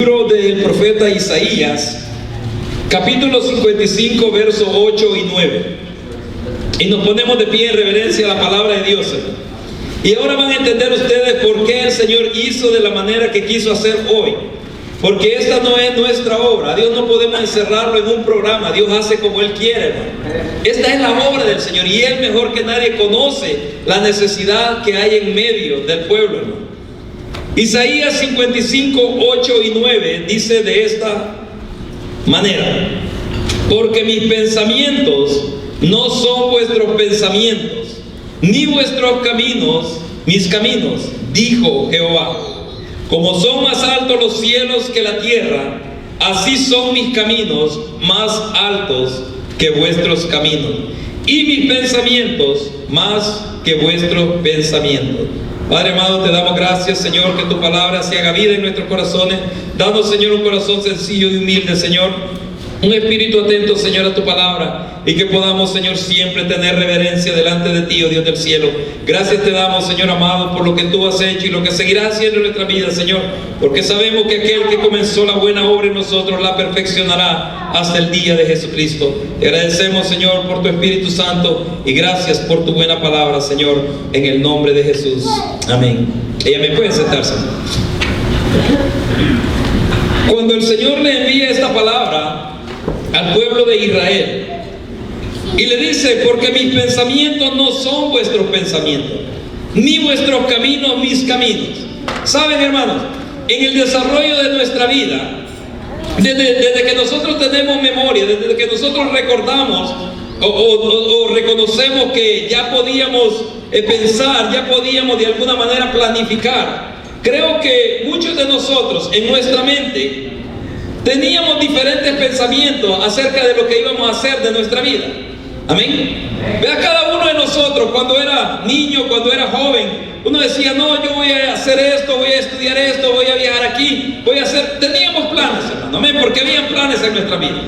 Libro del profeta Isaías, capítulo 55, versos 8 y 9. Y nos ponemos de pie en reverencia a la palabra de Dios. Y ahora van a entender ustedes por qué el Señor hizo de la manera que quiso hacer hoy. Porque esta no es nuestra obra. Dios no podemos encerrarlo en un programa. Dios hace como Él quiere, hermano. Esta es la obra del Señor. Y Él mejor que nadie conoce la necesidad que hay en medio del pueblo, hermano. Isaías 55, 8 y 9 dice de esta manera: porque mis pensamientos no son vuestros pensamientos, ni vuestros caminos mis caminos, dijo Jehová. Como son más altos los cielos que la tierra, así son mis caminos más altos que vuestros caminos, y mis pensamientos más que vuestros pensamientos. Padre amado, te damos gracias, Señor, que tu palabra se haga vida en nuestros corazones. Danos, Señor, un corazón sencillo y humilde, Señor. Un espíritu atento, Señor, a tu palabra. Y que podamos, Señor, siempre tener reverencia delante de ti, oh Dios del cielo. Gracias te damos, Señor amado, por lo que tú has hecho y lo que seguirás haciendo en nuestra vida, Señor. Porque sabemos que aquel que comenzó la buena obra en nosotros la perfeccionará hasta el día de Jesucristo. Te agradecemos, Señor, por tu Espíritu Santo. Y gracias por tu buena palabra, Señor, en el nombre de Jesús. Amén. Ella me puede sentarse. Cuando el Señor le envía esta palabra al pueblo de Israel y le dice: porque mis pensamientos no son vuestros pensamientos, ni vuestros caminos mis caminos. Saben, hermanos, en el desarrollo de nuestra vida, desde que nosotros tenemos memoria, desde que nosotros recordamos o reconocemos que ya podíamos pensar, ya podíamos de alguna manera planificar, creo que muchos de nosotros en nuestra mente teníamos diferentes pensamientos acerca de lo que íbamos a hacer de nuestra vida. Amén. Vea, cada uno de nosotros cuando era niño, cuando era joven, uno decía: no, yo voy a hacer esto, voy a estudiar esto, voy a viajar aquí, voy a hacer... Teníamos planes, hermano, amén, porque habían planes en nuestra vida.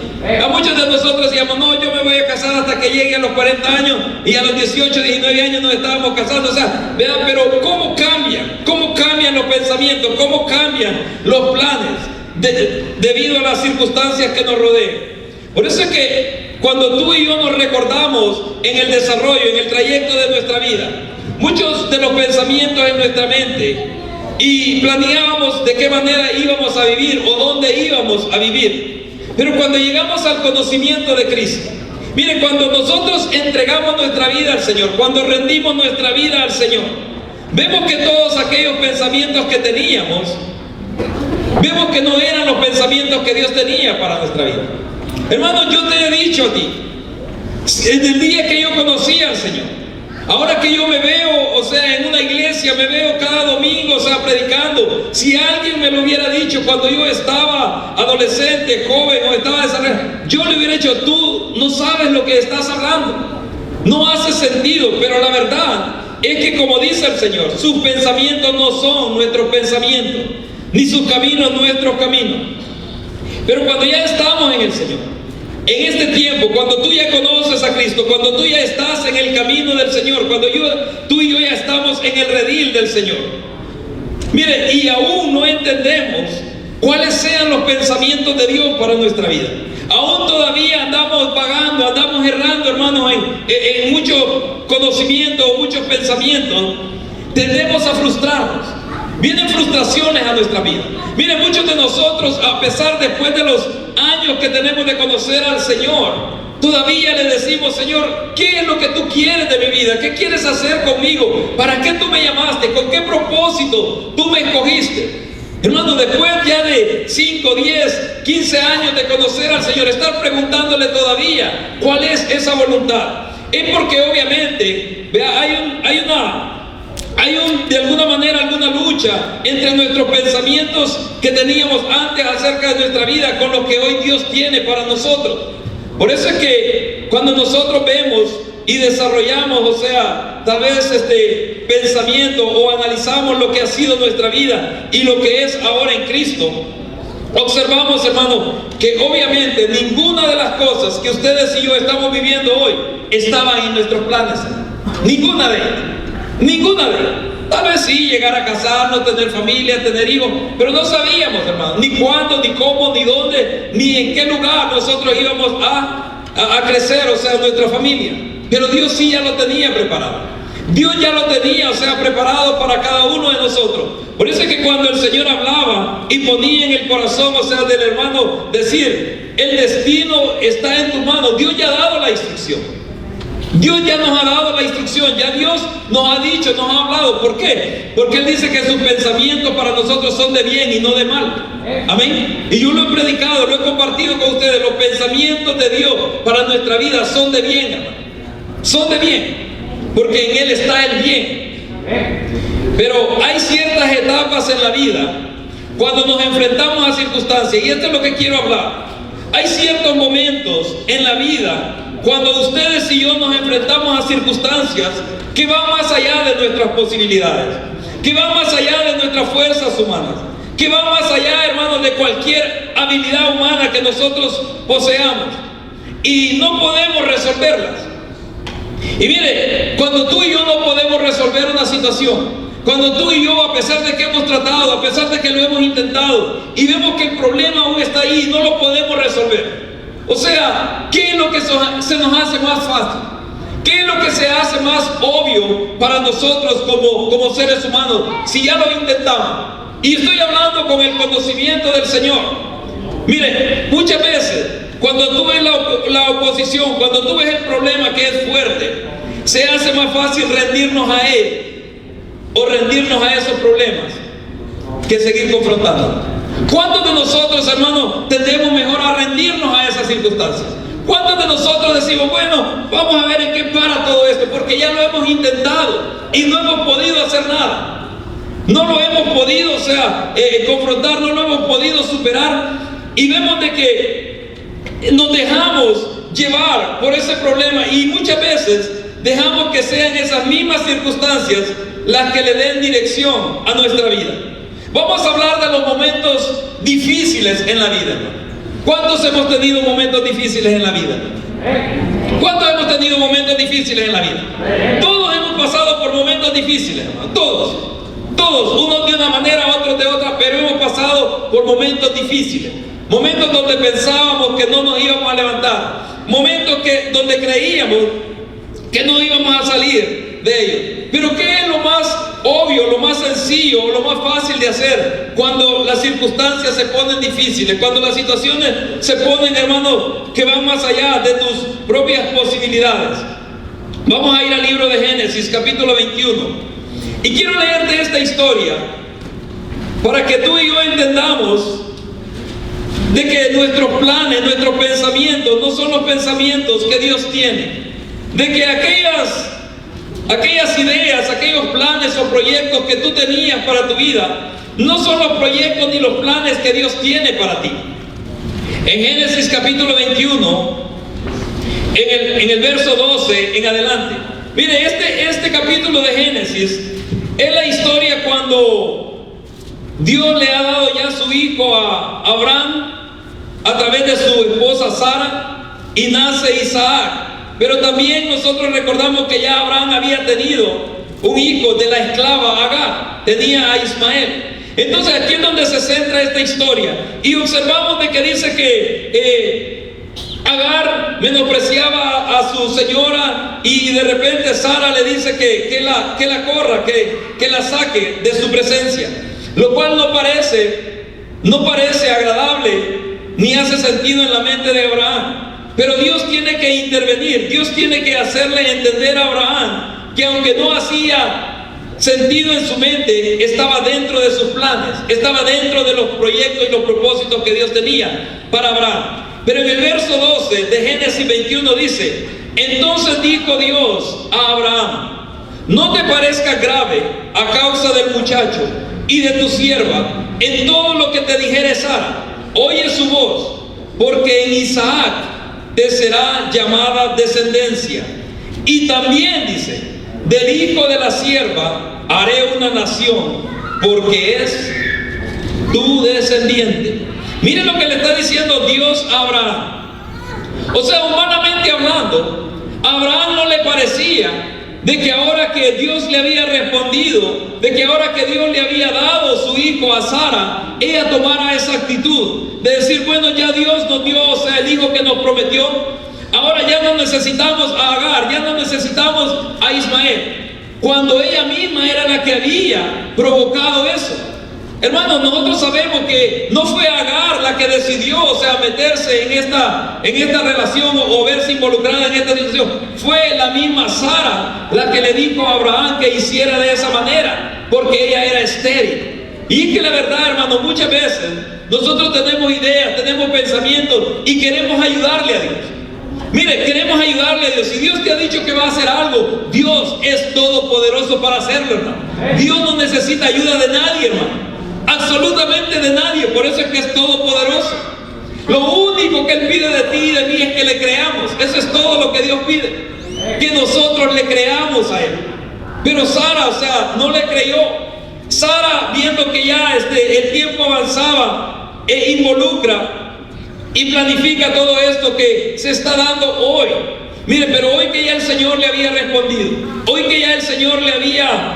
A muchos de nosotros decíamos: no, yo me voy a casar hasta que llegue a los 40 años, y a los 18, 19 años nos estábamos casando. O sea, vean, pero ¿cómo cambian los pensamientos? ¿Cómo cambian los planes debido a las circunstancias que nos rodean? Por eso es que cuando tú y yo nos recordamos en el desarrollo, en el trayecto de nuestra vida, muchos de los pensamientos en nuestra mente, y planeábamos de qué manera íbamos a vivir o dónde íbamos a vivir. Pero cuando llegamos al conocimiento de Cristo, miren, cuando nosotros entregamos nuestra vida al Señor, cuando rendimos nuestra vida al Señor, vemos que todos aquellos pensamientos que teníamos, vemos que no eran los pensamientos que Dios tenía para nuestra vida. Hermano, yo te he dicho a ti, desde el día que yo conocí al Señor, ahora que yo me veo, o sea, en una iglesia, me veo cada domingo, o sea, predicando. Si alguien me lo hubiera dicho cuando yo estaba adolescente, joven, o estaba desarrollando, yo le hubiera dicho: tú no sabes lo que estás hablando, no hace sentido. Pero la verdad es que, como dice el Señor, sus pensamientos no son nuestros pensamientos, ni sus caminos nuestros caminos. Pero cuando ya estamos en el Señor, en este tiempo, cuando tú ya conoces a Cristo, cuando tú ya estás en el camino del Señor, cuando tú y yo ya estamos en el redil del Señor, mire, y aún no entendemos cuáles sean los pensamientos de Dios para nuestra vida. Aún todavía andamos vagando, andamos errando, hermanos, en muchos conocimientos, muchos pensamientos. Tendemos a frustrarnos. Vienen frustraciones a nuestra vida. Miren, muchos de nosotros, a pesar después de los años que tenemos de conocer al Señor, todavía le decimos: Señor, ¿qué es lo que tú quieres de mi vida? ¿Qué quieres hacer conmigo? ¿Para qué tú me llamaste? ¿Con qué propósito tú me escogiste? Hermano, después ya de 5, 10, 15 años de conocer al Señor, estar preguntándole todavía cuál es esa voluntad. Es porque obviamente, vea, hay de alguna manera alguna lucha entre nuestros pensamientos que teníamos antes acerca de nuestra vida con lo que hoy Dios tiene para nosotros. Por eso es que cuando nosotros vemos y desarrollamos, o sea, tal vez pensamiento, o analizamos lo que ha sido nuestra vida y lo que es ahora en Cristo, observamos, hermano, que obviamente ninguna de las cosas que ustedes y yo estamos viviendo hoy estaban en nuestros planes. Ninguna de ellas. Tal vez sí, llegar a casarnos, tener familia, tener hijos, pero no sabíamos, hermano, ni cuándo, ni cómo, ni dónde, ni en qué lugar nosotros íbamos a crecer, o sea, nuestra familia. Pero Dios sí ya lo tenía preparado. Dios ya lo tenía, o sea, preparado para cada uno de nosotros. Por eso es que cuando el Señor hablaba y ponía en el corazón, o sea, del hermano, decir, el destino está en tu mano, Dios ya ha dado la instrucción. Dios ya nos ha dado la instrucción, ya Dios nos ha dicho, nos ha hablado. ¿Por qué? Porque Él dice que sus pensamientos para nosotros son de bien y no de mal. Amén. Y yo lo he predicado, lo he compartido con ustedes. Los pensamientos de Dios para nuestra vida son de bien, hermano. Son de bien. Porque en Él está el bien. Pero hay ciertas etapas en la vida cuando nos enfrentamos a circunstancias, y esto es lo que quiero hablar. Hay ciertos momentos en la vida cuando ustedes y yo nos enfrentamos a circunstancias que van más allá de nuestras posibilidades, que van más allá de nuestras fuerzas humanas, que van más allá, hermanos, de cualquier habilidad humana que nosotros poseamos, y no podemos resolverlas. Y mire, cuando tú y yo no podemos resolver una situación, cuando tú y yo, a pesar de que hemos tratado, a pesar de que lo hemos intentado, y vemos que el problema aún está ahí y no lo podemos resolver, o sea, ¿qué es lo que se nos hace más fácil? ¿Qué es lo que se hace más obvio para nosotros como seres humanos si ya lo intentamos? Y estoy hablando con el conocimiento del Señor. Mire, muchas veces cuando tú ves la oposición, cuando tú ves el problema que es fuerte, se hace más fácil rendirnos a Él o rendirnos a esos problemas que seguir confrontando. ¿Cuántos de nosotros, hermanos, tendemos mejor a rendirnos a esas circunstancias? ¿Cuántos de nosotros decimos, bueno, vamos a ver en qué para todo esto, porque ya lo hemos intentado y no hemos podido hacer nada? No lo hemos podido, o sea, confrontar, no lo hemos podido superar, y vemos de que nos dejamos llevar por ese problema, y muchas veces dejamos que sean esas mismas circunstancias las que le den dirección a nuestra vida. Vamos a hablar de los momentos difíciles en la vida. ¿Cuántos hemos tenido momentos difíciles en la vida? ¿Cuántos hemos tenido momentos difíciles en la vida? Todos hemos pasado por momentos difíciles, hermano. Todos, unos de una manera, otros de otra, pero hemos pasado por momentos difíciles. Momentos donde pensábamos que no nos íbamos a levantar. Momentos donde creíamos que no íbamos a salir de ellos. Pero ¿qué es lo más obvio, lo más sencillo, lo más fácil de hacer cuando las circunstancias se ponen difíciles, cuando las situaciones se ponen, hermanos, que van más allá de tus propias posibilidades? Vamos a ir al libro de Génesis, capítulo 21. Y quiero leerte esta historia para que tú y yo entendamos de que nuestros planes, nuestros pensamientos no son los pensamientos que Dios tiene. De que aquellas ideas, aquellos planes o proyectos que tú tenías para tu vida no son los proyectos ni los planes que Dios tiene para ti. En Génesis capítulo 21, en el verso 12 en adelante, mire, este capítulo de Génesis es la historia cuando Dios le ha dado ya su hijo a Abraham a través de su esposa Sara, y nace Isaac. Pero también nosotros recordamos que ya Abraham había tenido un hijo de la esclava Agar, tenía a Ismael. Entonces aquí es donde se centra esta historia, y observamos de que dice que Agar menospreciaba a su señora, y de repente Sara le dice que la corra, que la saque de su presencia, lo cual no parece agradable ni hace sentido en la mente de Abraham. Pero Dios tiene que intervenir, Dios tiene que hacerle entender a Abraham que aunque no hacía sentido en su mente, estaba dentro de sus planes, estaba dentro de los proyectos y los propósitos que Dios tenía para Abraham. Pero en el verso 12 de Génesis 21 dice: entonces dijo Dios a Abraham, no te parezca grave a causa del muchacho y de tu sierva en todo lo que te dijere Sara, oye su voz, porque en Isaac te será llamada descendencia, y también dice, del hijo de la sierva haré una nación, porque es tu descendiente. Miren lo que le está diciendo Dios a Abraham. O sea, humanamente hablando, a Abraham no le parecía de que ahora que Dios le había respondido, de que ahora que Dios le había dado su hijo a Sara, ella tomara esa actitud de decir, bueno, ya Dios nos dio, o sea, el hijo que nos prometió, ahora ya no necesitamos a Agar, ya no necesitamos a Ismael, cuando ella misma era la que había provocado eso. Hermanos, nosotros sabemos que no fue Agar la que decidió, o sea, meterse en esta relación o verse involucrada en esta situación. Fue la misma Sara la que le dijo a Abraham que hiciera de esa manera, porque ella era estéril. Y es que la verdad, hermanos, muchas veces nosotros tenemos ideas, tenemos pensamientos y queremos ayudarle a Dios. Mire, queremos ayudarle a Dios. Si Dios te ha dicho que va a hacer algo, Dios es todopoderoso para hacerlo, hermano. Dios no necesita ayuda de nadie, hermano. Absolutamente de nadie. Por eso es que es todopoderoso. Lo único que Él pide de ti y de mí es que le creamos. Eso es todo lo que Dios pide, que nosotros le creamos a Él. Pero Sara, o sea, no le creyó. Sara, viendo que ya el tiempo avanzaba, involucra y planifica todo esto que se está dando hoy. Mire, pero hoy que ya el Señor le había respondido, hoy que ya el Señor le había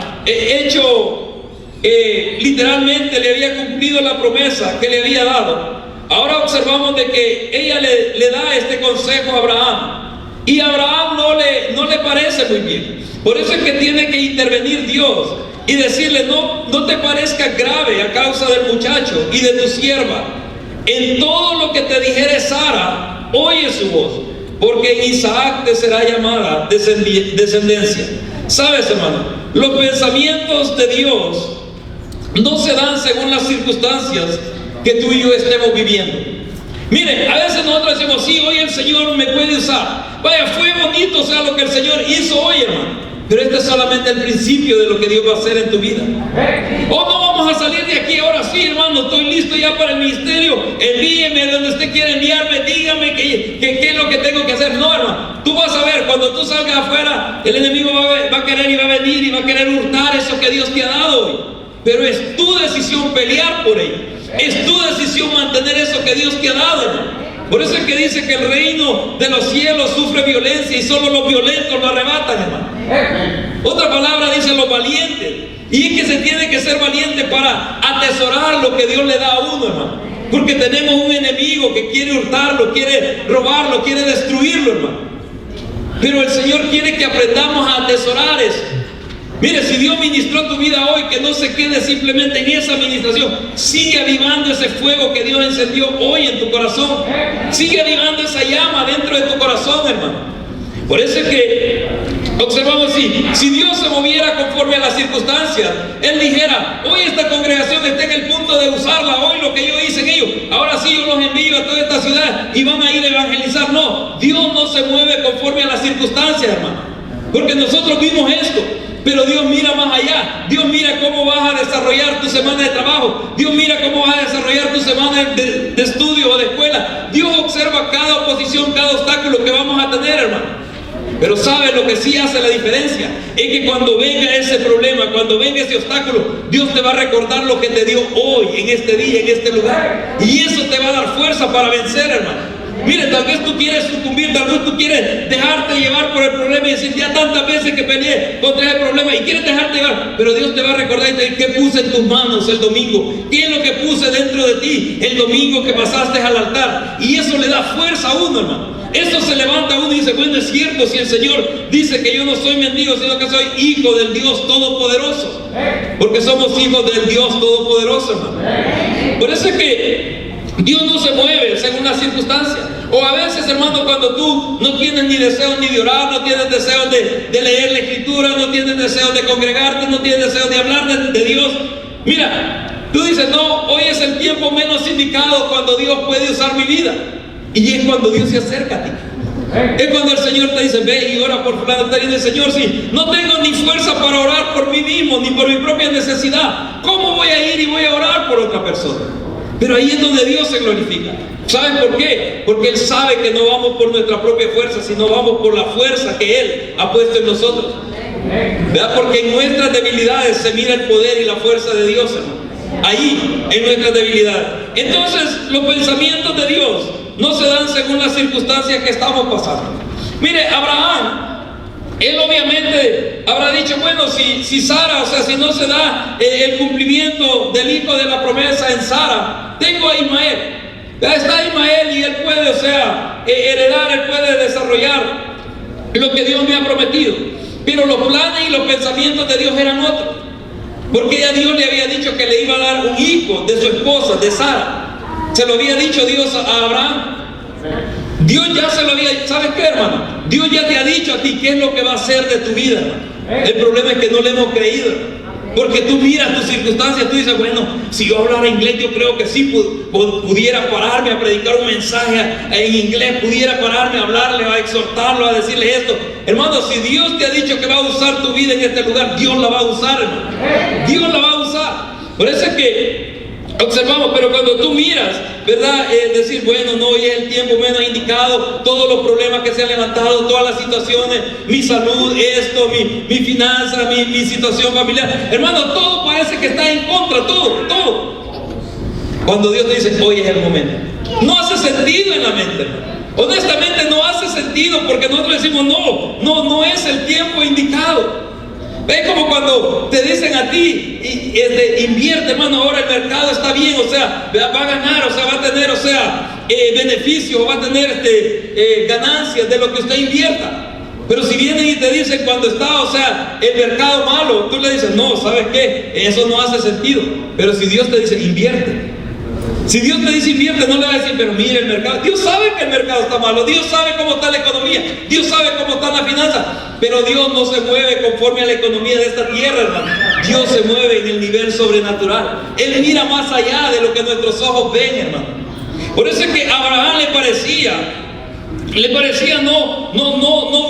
literalmente le había cumplido la promesa que le había dado, ahora observamos de que ella le da este consejo a Abraham, y a Abraham no le parece muy bien. Por eso es que tiene que intervenir Dios y decirle, no te parezca grave a causa del muchacho y de tu sierva. En todo lo que te dijere Sara, oye su voz, porque en Isaac te será llamada descendencia. ¿Sabes, hermano? Los pensamientos de Dios no se dan según las circunstancias que tú y yo estemos viviendo. Mire, a veces nosotros decimos, sí, hoy el Señor me puede usar. Vaya, fue bonito, o sea, lo que el Señor hizo hoy, hermano. Pero este es solamente el principio de lo que Dios va a hacer en tu vida. Oh, no vamos a salir de aquí ahora sí, hermano. Estoy listo ya para el ministerio. Envíeme donde usted quiera enviarme. Dígame qué es lo que tengo que hacer. No, hermano. Tú vas a ver, cuando tú salgas afuera, el enemigo va a querer y va a venir y va a querer hurtar eso que Dios te ha dado hoy. Pero es tu decisión pelear por ello. Es tu decisión mantener eso que Dios te ha dado, hermano. Por eso es que dice que el reino de los cielos sufre violencia y solo los violentos lo arrebatan, hermano. Otra palabra dice los valientes. Y es que se tiene que ser valiente para atesorar lo que Dios le da a uno, hermano. Porque tenemos un enemigo que quiere hurtarlo, quiere robarlo, quiere destruirlo, hermano. Pero el Señor quiere que aprendamos a atesorar eso. Mire, si Dios ministró tu vida hoy, que no se quede simplemente en esa administración. Sigue avivando ese fuego que Dios encendió hoy en tu corazón. Sigue avivando esa llama dentro de tu corazón, hermano. Por eso es que observamos así, si Dios se moviera conforme a las circunstancias, Él dijera, hoy esta congregación está en el punto de usarla, hoy lo que yo hice en ellos, ahora sí yo los envío a toda esta ciudad y van a ir a evangelizar. No, Dios no se mueve conforme a las circunstancias, hermano, porque nosotros vimos esto. Pero Dios mira más allá. Dios mira cómo vas a desarrollar tu semana de trabajo. Dios mira cómo vas a desarrollar tu semana de estudio o de escuela. Dios observa cada oposición, cada obstáculo que vamos a tener, hermano. Pero ¿sabe lo que sí hace la diferencia? Es que cuando venga ese problema, cuando venga ese obstáculo, Dios te va a recordar lo que te dio hoy, en este día, en este lugar. Y eso te va a dar fuerza para vencer, hermano. Mire, tal vez tú quieres sucumbir, tal vez tú quieres dejarte llevar por el problema y decir, ya tantas veces que peleé contra el problema y quieres dejarte llevar, pero Dios te va a recordar y te dice, ¿qué puse en tus manos el domingo? ¿Qué es lo que puse dentro de ti el domingo que pasaste al altar? Y eso le da fuerza a uno, hermano. Eso se levanta a uno y dice, bueno, es cierto, si el Señor dice que yo no soy mendigo, sino que soy hijo del Dios Todopoderoso. Porque somos hijos del Dios Todopoderoso, hermano. Por eso es que Dios no se mueve según las circunstancias. O a veces, hermano, cuando tú no tienes ni deseos ni de orar, no tienes deseos de leer la Escritura, no tienes deseos de congregarte, no tienes deseos de hablar de Dios. Mira, tú dices, no, hoy es el tiempo menos indicado cuando Dios puede usar mi vida. Y es cuando Dios se acerca a ti. Es cuando el Señor te dice, ve y ora por fulano. Te dice, Señor, sí, no tengo ni fuerza para orar por mí mismo, ni por mi propia necesidad. ¿Cómo voy a ir y voy a orar por otra persona? Pero ahí es donde Dios se glorifica. ¿Saben por qué? Porque Él sabe que no vamos por nuestra propia fuerza, sino vamos por la fuerza que Él ha puesto en nosotros. ¿Verdad? Porque en nuestras debilidades se mira el poder y la fuerza de Dios, hermano. Ahí, en nuestras debilidades. Entonces, los pensamientos de Dios no se dan según las circunstancias que estamos pasando. Mire, Abraham Él obviamente habrá dicho, bueno, si Sara, o sea, si no se da el cumplimiento del hijo de la promesa en Sara, tengo a Ismael. Ya está Ismael y él puede, o sea, heredar, él puede desarrollar lo que Dios me ha prometido. Pero los planes y los pensamientos de Dios eran otros. Porque ya Dios le había dicho que le iba a dar un hijo de su esposa, de Sara. Se lo había dicho Dios a Abraham. Dios ya se lo había dicho. ¿Sabes qué, hermano? Dios ya te ha dicho a ti qué es lo que va a hacer de tu vida, hermano. El problema es que no le hemos creído, hermano. Porque tú miras tus circunstancias, tú dices, bueno, si yo hablara inglés, yo creo que sí pudiera pararme a predicar un mensaje en inglés, pudiera pararme a hablarle, a exhortarlo, a decirle esto. Hermano, si Dios te ha dicho que va a usar tu vida en este lugar, Dios la va a usar, hermano. Dios la va a usar. Por eso es que observamos, pero cuando tú miras, ¿verdad? Decir, bueno, no, hoy es el tiempo menos indicado, todos los problemas que se han levantado, todas las situaciones, mi salud, esto, mi finanza, mi situación familiar. Hermano, todo parece que está en contra, todo. Cuando Dios te dice, hoy es el momento. No hace sentido en la mente, hermano. Honestamente no hace sentido porque nosotros decimos, no es el tiempo indicado. Es como cuando te dicen a ti, invierte, hermano, ahora el mercado está bien, o sea, va a ganar, o sea, va a tener, o sea, beneficios, va a tener ganancias de lo que usted invierta. Pero si vienen y te dicen cuando está, o sea, el mercado malo, tú le dices, no, ¿sabes qué? Eso no hace sentido. Pero si Dios te dice, invierte. Si Dios te dice invierte, no le va a decir, pero mire el mercado. Dios sabe que el mercado está malo, Dios sabe cómo está la economía, Dios sabe cómo está la finanza, pero Dios no se mueve conforme a la economía de esta tierra, hermano. Dios se mueve en el nivel sobrenatural. Él mira más allá de lo que nuestros ojos ven, hermano. Por eso es que a Abraham le parecía no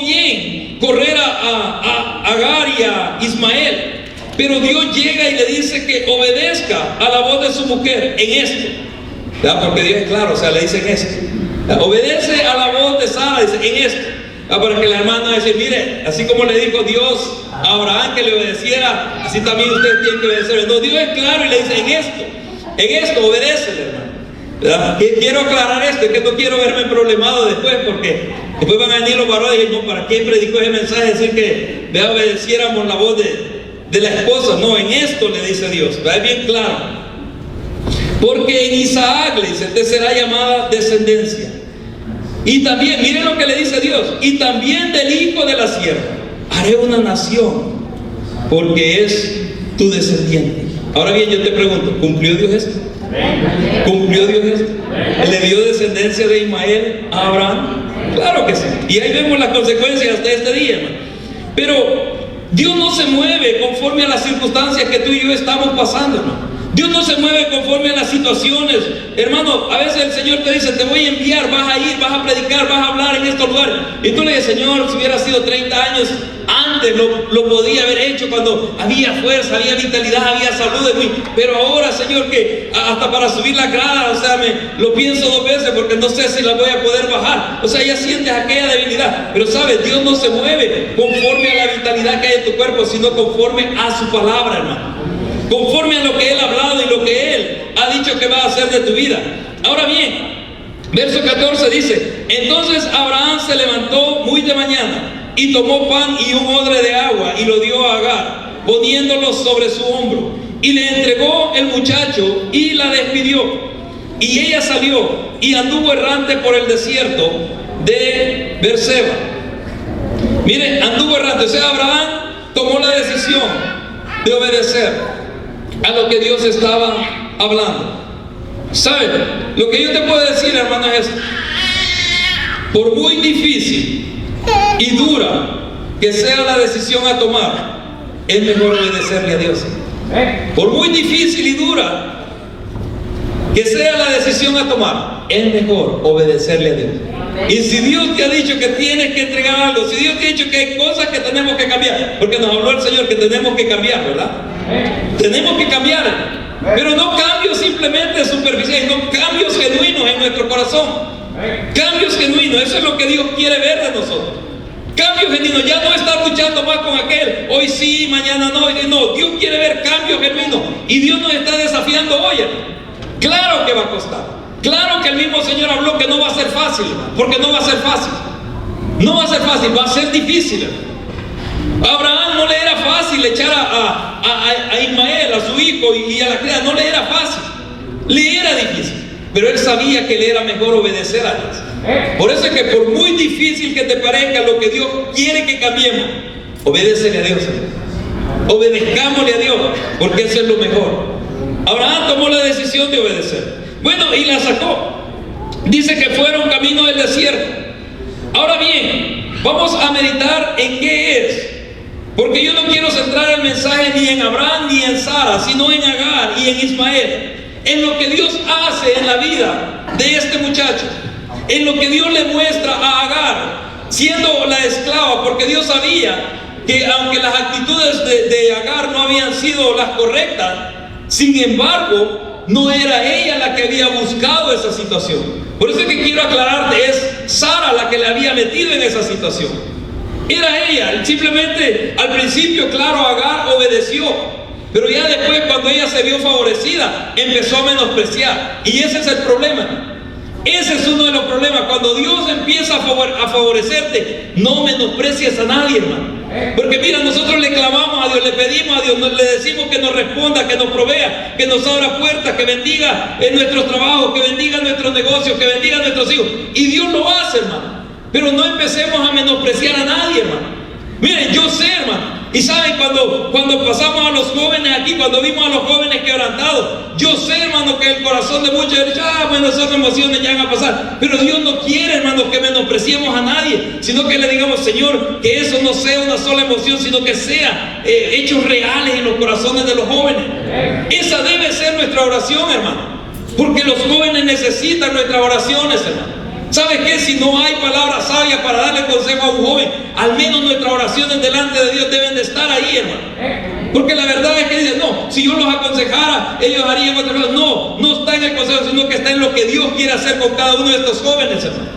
bien correr a Agar y a Ismael. Pero Dios llega y le dice que obedezca a la voz de su mujer en esto. ¿Verdad? Porque Dios es claro, o sea, le dice en esto. ¿Verdad? Obedece a la voz de Sara, dice en esto. ¿Verdad? Para que la hermana dice, mire, así como le dijo Dios a Abraham que le obedeciera, así también ustedes tienen que obedecer. No, Dios es claro y le dice en esto, obedécele, hermano. ¿Verdad? Quiero aclarar esto, es que no quiero verme problemado después, porque después van a venir los varones y dicen, no, ¿para qué predicó ese mensaje? Decir que obedeciéramos la voz de la esposa. No, en esto le dice Dios, ¿verdad? Es bien claro. Porque en Isaac, le dice, te será llamada descendencia. Y también, miren lo que le dice Dios, y también del hijo de la sierva haré una nación, porque es tu descendiente. Ahora bien, yo te pregunto, ¿cumplió Dios esto? ¿Cumplió Dios esto? ¿Le dio descendencia de Ismael a Abraham? Claro que sí. Y ahí vemos las consecuencias hasta este día, hermano. Pero Dios no se mueve conforme a las circunstancias que tú y yo estamos pasando, hermano. Dios no se mueve conforme a las situaciones. Hermano, a veces el Señor te dice, te voy a enviar, vas a ir, vas a predicar, vas a hablar en estos lugares. Y tú le dices, Señor, si hubiera sido 30 años antes, lo podía haber hecho cuando había fuerza, había vitalidad, había salud en mí. Pero ahora, Señor, que hasta para subir la grada, o sea, lo pienso 2 veces porque no sé si la voy a poder bajar. O sea, ya sientes aquella debilidad. Pero sabes, Dios no se mueve conforme a la vitalidad que hay en tu cuerpo, sino conforme a su palabra, hermano. Conforme a lo que Él ha hablado y lo que Él ha dicho que va a hacer de tu vida. Ahora bien, verso 14 dice, entonces Abraham se levantó muy de mañana y tomó pan y un odre de agua y lo dio a Agar, poniéndolo sobre su hombro, y le entregó el muchacho y la despidió. Y ella salió y anduvo errante por el desierto de Berseba. Miren, anduvo errante, o sea, Abraham tomó la decisión de obedecer a lo que Dios estaba hablando. ¿Saben? Lo que yo te puedo decir, hermano, es por muy difícil y dura que sea la decisión a tomar, es mejor obedecerle a Dios. Por muy difícil y dura que sea la decisión a tomar, es mejor obedecerle a Dios. Y si Dios te ha dicho que tienes que entregar algo, si Dios te ha dicho que hay cosas que tenemos que cambiar, porque nos habló el Señor que tenemos que cambiar, ¿verdad? Tenemos que cambiar, pero no cambios simplemente superficiales, no cambios genuinos en nuestro corazón. Cambios genuinos, eso es lo que Dios quiere ver de nosotros. Cambios genuinos, ya no estar luchando más con aquel, hoy sí, mañana no, no. Dios quiere ver cambios genuinos y Dios nos está desafiando hoy. Claro que va a costar. Claro que el mismo Señor habló que no va a ser fácil, porque no va a ser fácil. No va a ser fácil, va a ser difícil. A Abraham no le era fácil echar a Ismael, a su hijo, y a la criada, no le era fácil, le era difícil, pero él sabía que le era mejor obedecer a Dios. Por eso es que por muy difícil que te parezca lo que Dios quiere que cambiemos, obedécele a Dios, obedezcámosle a Dios, porque eso es lo mejor. Abraham tomó la decisión de obedecer. Bueno, y la sacó. Dice que fueron camino del desierto. Ahora bien, vamos a meditar en qué es, porque yo no quiero centrar el mensaje ni en Abraham ni en Sara, sino en Agar y en Ismael, en lo que Dios hace en la vida de este muchacho, en lo que Dios le muestra a Agar siendo la esclava, porque Dios sabía que aunque las actitudes de Agar no habían sido las correctas, sin embargo no era ella la que había buscado esa situación. Por eso es que quiero aclararte, es Sara la que le había metido en esa situación. Era ella, simplemente al principio, claro, Agar obedeció, pero ya después, cuando ella se vio favorecida, empezó a menospreciar. Y ese es el problema. Ese es uno de los problemas. Cuando Dios empieza a favorecerte, no menosprecies a nadie, hermano. Porque mira, nosotros le clamamos a Dios, le pedimos a Dios, le decimos que nos responda, que nos provea, que nos abra puertas, que bendiga en nuestros trabajos, que bendiga nuestros negocios, que bendiga a nuestros hijos. Y Dios lo hace, hermano. Pero no empecemos a menospreciar a nadie, hermano. Miren, yo sé, hermano. Y saben, cuando pasamos a los jóvenes aquí, cuando vimos a los jóvenes quebrantados, yo sé, hermano, que el corazón de muchos dice, bueno, son emociones, ya van a pasar. Pero Dios no quiere, hermano, que menospreciemos a nadie, sino que le digamos, Señor, que eso no sea una sola emoción, sino que sea hechos reales en los corazones de los jóvenes. Esa debe ser nuestra oración, hermano, porque los jóvenes necesitan nuestras oraciones, hermano. ¿Sabes qué? Si no hay palabras sabias para darle consejo a un joven, al menos nuestras oraciones delante de Dios deben de estar ahí, hermano. Porque la verdad es que dicen, no, si yo los aconsejara, ellos harían otra cosa. No, no está en el consejo, sino que está en lo que Dios quiere hacer con cada uno de estos jóvenes, hermano.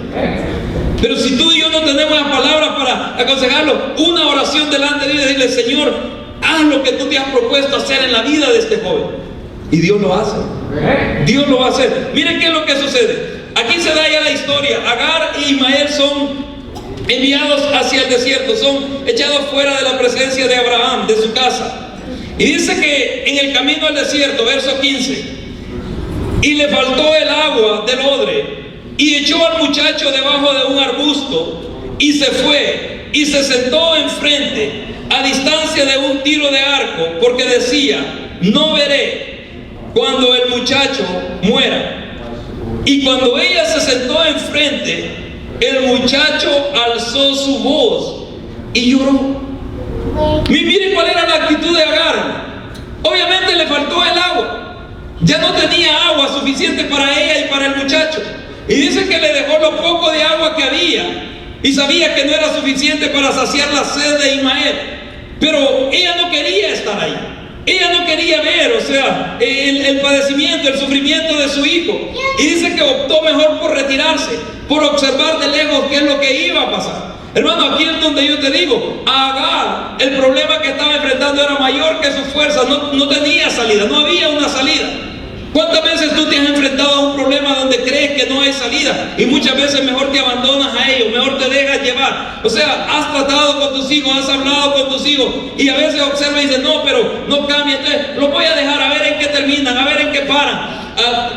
Pero si tú y yo no tenemos las palabras para aconsejarlo, una oración delante de Dios y decirle, Señor, haz lo que tú te has propuesto hacer en la vida de este joven. Y Dios lo hace. Dios lo va a hacer. Miren qué es lo que sucede. Aquí se da ya la historia. Agar y Ismael son enviados hacia el desierto, son echados fuera de la presencia de Abraham, de su casa. Y dice que en el camino al desierto, verso 15, y le faltó el agua del odre, y echó al muchacho debajo de un arbusto, y se fue, y se sentó enfrente, a distancia de un tiro de arco, porque decía, no veré cuando el muchacho muera. Y cuando ella se sentó enfrente, el muchacho alzó su voz y lloró. Miren cuál era la actitud de Agar. Obviamente le faltó el agua. Ya no tenía agua suficiente para ella y para el muchacho. Y dice que le dejó lo poco de agua que había. Y sabía que no era suficiente para saciar la sed de Ismael. Pero ella no quería estar ahí. Ella no quería ver, o sea, el padecimiento, el sufrimiento de su hijo. Y dice que optó mejor por retirarse, por observar de lejos qué es lo que iba a pasar. Hermano, aquí es donde yo te digo, Agar, el problema que estaba enfrentando era mayor que sus fuerzas, no tenía salida, no había una salida. ¿Cuántas veces tú te has enfrentado a un problema donde crees que no hay salida? Y muchas veces mejor te abandonas a ellos, mejor te dejas llevar. O sea, has tratado con tus hijos, has hablado con tus hijos, y a veces observas y dices, no, pero no cambia. Entonces, los voy a dejar a ver en qué terminan, a ver en qué paran.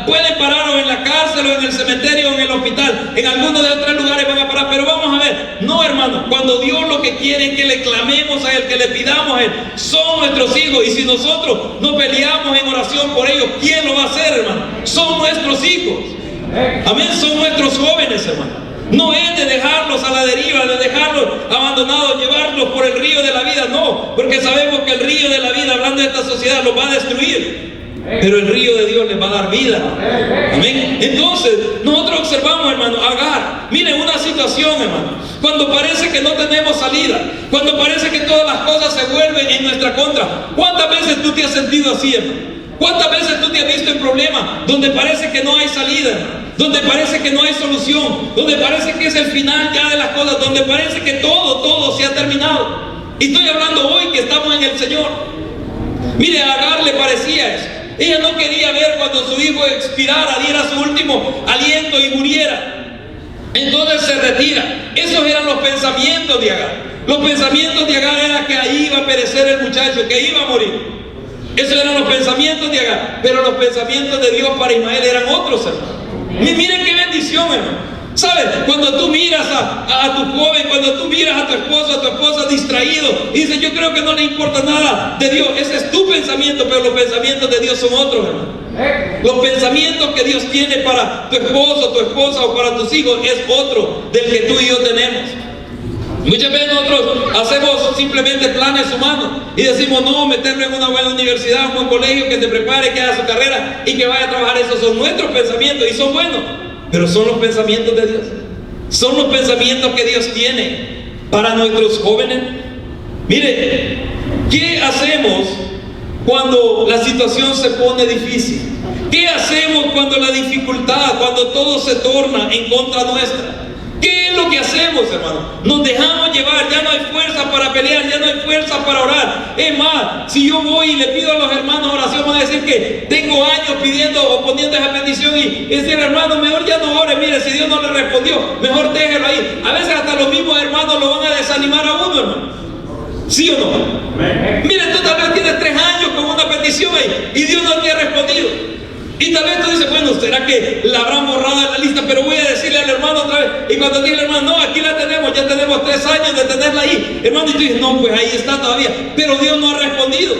Pueden parar o en la cárcel o en el cementerio o en el hospital, en algunos de otros lugares van a parar, pero vamos a ver, no, hermano, cuando Dios lo que quiere es que le clamemos a Él, que le pidamos a Él, son nuestros hijos, y si nosotros no peleamos en oración por ellos, ¿quién lo va a hacer, hermano? Son nuestros hijos, amén, son nuestros jóvenes, hermano. No es de dejarlos a la deriva, de dejarlos abandonados, llevarlos por el río de la vida, no, porque sabemos que el río de la vida, hablando de esta sociedad, los va a destruir. Pero el río de Dios les va a dar vida. Amén. Entonces, nosotros observamos, hermano, Agar. Miren una situación, hermano. Cuando parece que no tenemos salida, cuando parece que todas las cosas se vuelven en nuestra contra. ¿Cuántas veces tú te has sentido así, hermano? ¿Cuántas veces tú te has visto en problemas donde parece que no hay salida, hermano? Donde parece que no hay solución, donde parece que es el final ya de las cosas, donde parece que todo se ha terminado. Y estoy hablando hoy que estamos en el Señor. Mire, a Agar le parecía eso. Ella no quería ver cuando su hijo expirara, diera su último aliento y muriera. Entonces se retira. Esos eran los pensamientos de Agar. Los pensamientos de Agar era que ahí iba a perecer el muchacho, que iba a morir. Esos eran los pensamientos de Agar. Pero los pensamientos de Dios para Ismael eran otros, hermano. Y miren qué bendición, hermano. ¿Sabes? Cuando tú miras a tu joven, cuando tú miras a tu esposa distraído, y dices, yo creo que no le importa nada de Dios. Ese es tu pensamiento, pero los pensamientos de Dios son otros, hermano. Los pensamientos que Dios tiene para tu esposo, tu esposa o para tus hijos es otro del que tú y yo tenemos. Muchas veces nosotros hacemos simplemente planes humanos y decimos, no, meterlo en una buena universidad, un buen colegio, que te prepare, que haga su carrera y que vaya a trabajar. Esos son nuestros pensamientos y son buenos, pero son los pensamientos de Dios. Son los pensamientos que Dios tiene para nuestros jóvenes. Mire, ¿qué hacemos cuando la situación se pone difícil? ¿Qué hacemos cuando la dificultad, cuando todo se torna en contra nuestra? ¿Qué es lo que hacemos, hermano? Nos dejamos llevar, ya no hay fuerza para pelear, ya no hay fuerza para orar. Es más, si yo voy y le pido a los hermanos oración, van a decir que tengo años pidiendo o poniendo esa petición y decir, hermano, mejor ya no ore, mire, si Dios no le respondió, mejor déjelo ahí. A veces hasta los mismos hermanos lo van a desanimar a uno, hermano. ¿Sí o no? Mire, tú tal vez tienes 3 años con una petición ahí y Dios no te ha respondido. Y tal vez tú dices, bueno, ¿será que la habrán borrado en la lista? Pero voy a decirle al hermano otra vez. Y cuando dice el hermano, no, aquí la tenemos, ya tenemos 3 años de tenerla ahí. Hermano, y tú dices, no, pues ahí está todavía. Pero Dios no ha respondido.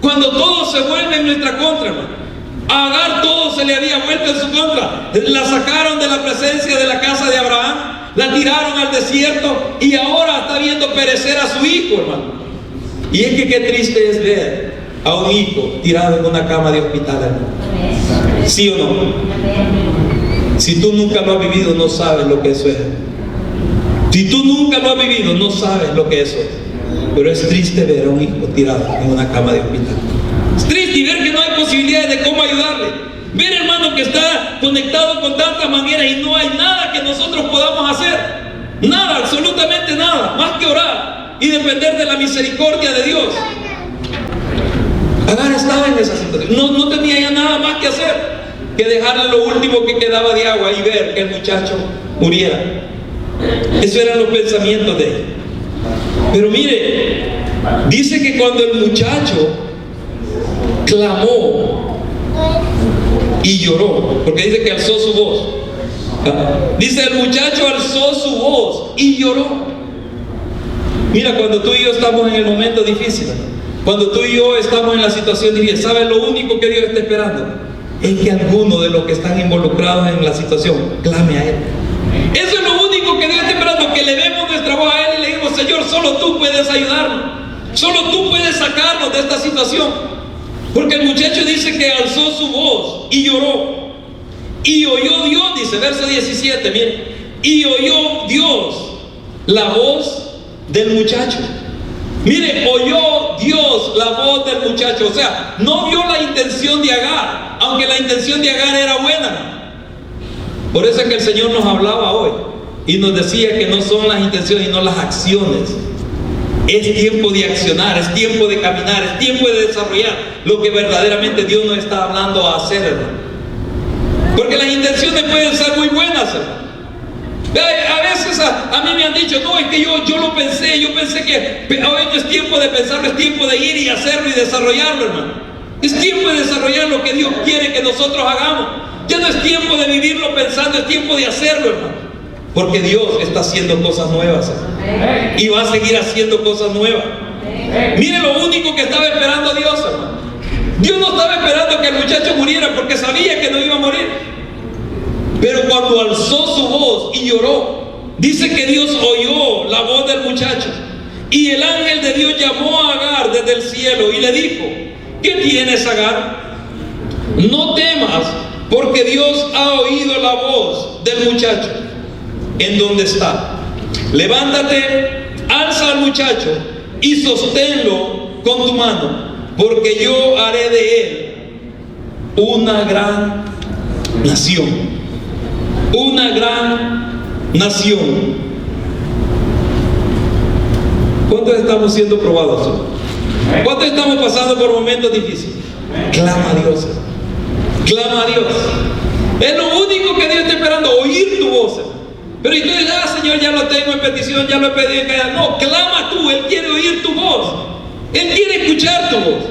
Cuando todo se vuelve en nuestra contra, hermano. A Agar todo se le había vuelto en su contra. La sacaron de la presencia de la casa de Abraham, la tiraron al desierto y ahora está viendo perecer a su hijo, hermano. Y es que qué triste es ver a un hijo tirado en una cama de hospital, hermano. ¿Sí o no? Si tú nunca lo has vivido, no sabes lo que eso es. Si tú nunca lo has vivido, no sabes lo que eso es. Pero es triste ver a un hijo tirado en una cama de hospital. Es triste y ver que no hay posibilidades de cómo ayudarle. Ver, hermano, que está conectado con tantas maneras y no hay nada que nosotros podamos hacer. Nada, absolutamente nada, más que orar y depender de la misericordia de Dios. Agar estaba en esa situación, no tenía ya nada más que hacer que dejarle lo último que quedaba de agua y ver que el muchacho muriera. Esos eran los pensamientos de él. Pero mire, dice que cuando el muchacho clamó y lloró, porque dice que alzó su voz. Dice, el muchacho alzó su voz y lloró. Mira, cuando tú y yo estamos en el momento difícil, cuando tú y yo estamos en la situación difícil, ¿sabes lo único que Dios está esperando? Es que alguno de los que están involucrados en la situación clame a Él. Eso es lo único que Dios está esperando, que le demos nuestra voz a Él y le digamos, Señor, solo tú puedes ayudarnos, solo tú puedes sacarnos de esta situación. Porque el muchacho dice que alzó su voz y lloró. Y oyó Dios, dice, verso 17, miren, y oyó Dios la voz del muchacho. Mire, oyó Dios la voz del muchacho. O sea, no vio la intención de Agar, aunque la intención de Agar era buena. Por eso es que el Señor nos hablaba hoy y nos decía que no son las intenciones y no las acciones. Es tiempo de accionar, es tiempo de caminar, es tiempo de desarrollar lo que verdaderamente Dios nos está hablando a hacer, hermano. Porque las intenciones pueden ser muy buenas, hermano. A veces a mí me han dicho, no, es que yo lo pensé, yo pensé que hoy no es tiempo de pensarlo, es tiempo de ir y hacerlo y desarrollarlo, hermano. Es tiempo de desarrollar lo que Dios quiere que nosotros hagamos. Ya no es tiempo de vivirlo pensando, es tiempo de hacerlo, hermano. Porque Dios está haciendo cosas nuevas, hermano. Y va a seguir haciendo cosas nuevas. Mire lo único que estaba esperando Dios, hermano. Dios no estaba esperando que el muchacho muriera porque sabía que no iba a morir. Pero cuando alzó su voz y lloró, dice que Dios oyó la voz del muchacho. Y el ángel de Dios llamó a Agar desde el cielo y le dijo, ¿qué tienes, Agar? No temas, porque Dios ha oído la voz del muchacho en donde está. Levántate, alza al muchacho y sosténlo con tu mano, porque yo haré de él una gran nación. Una gran nación. ¿Cuántos estamos siendo probados hoy? ¿Cuántos estamos pasando por momentos difíciles? Clama a Dios. Clama a Dios. Es lo único que Dios está esperando, oír tu voz. Pero y tú dices, Señor, ya lo tengo en petición, ya lo he pedido. No, clama tú, Él quiere oír tu voz. Él quiere escuchar tu voz.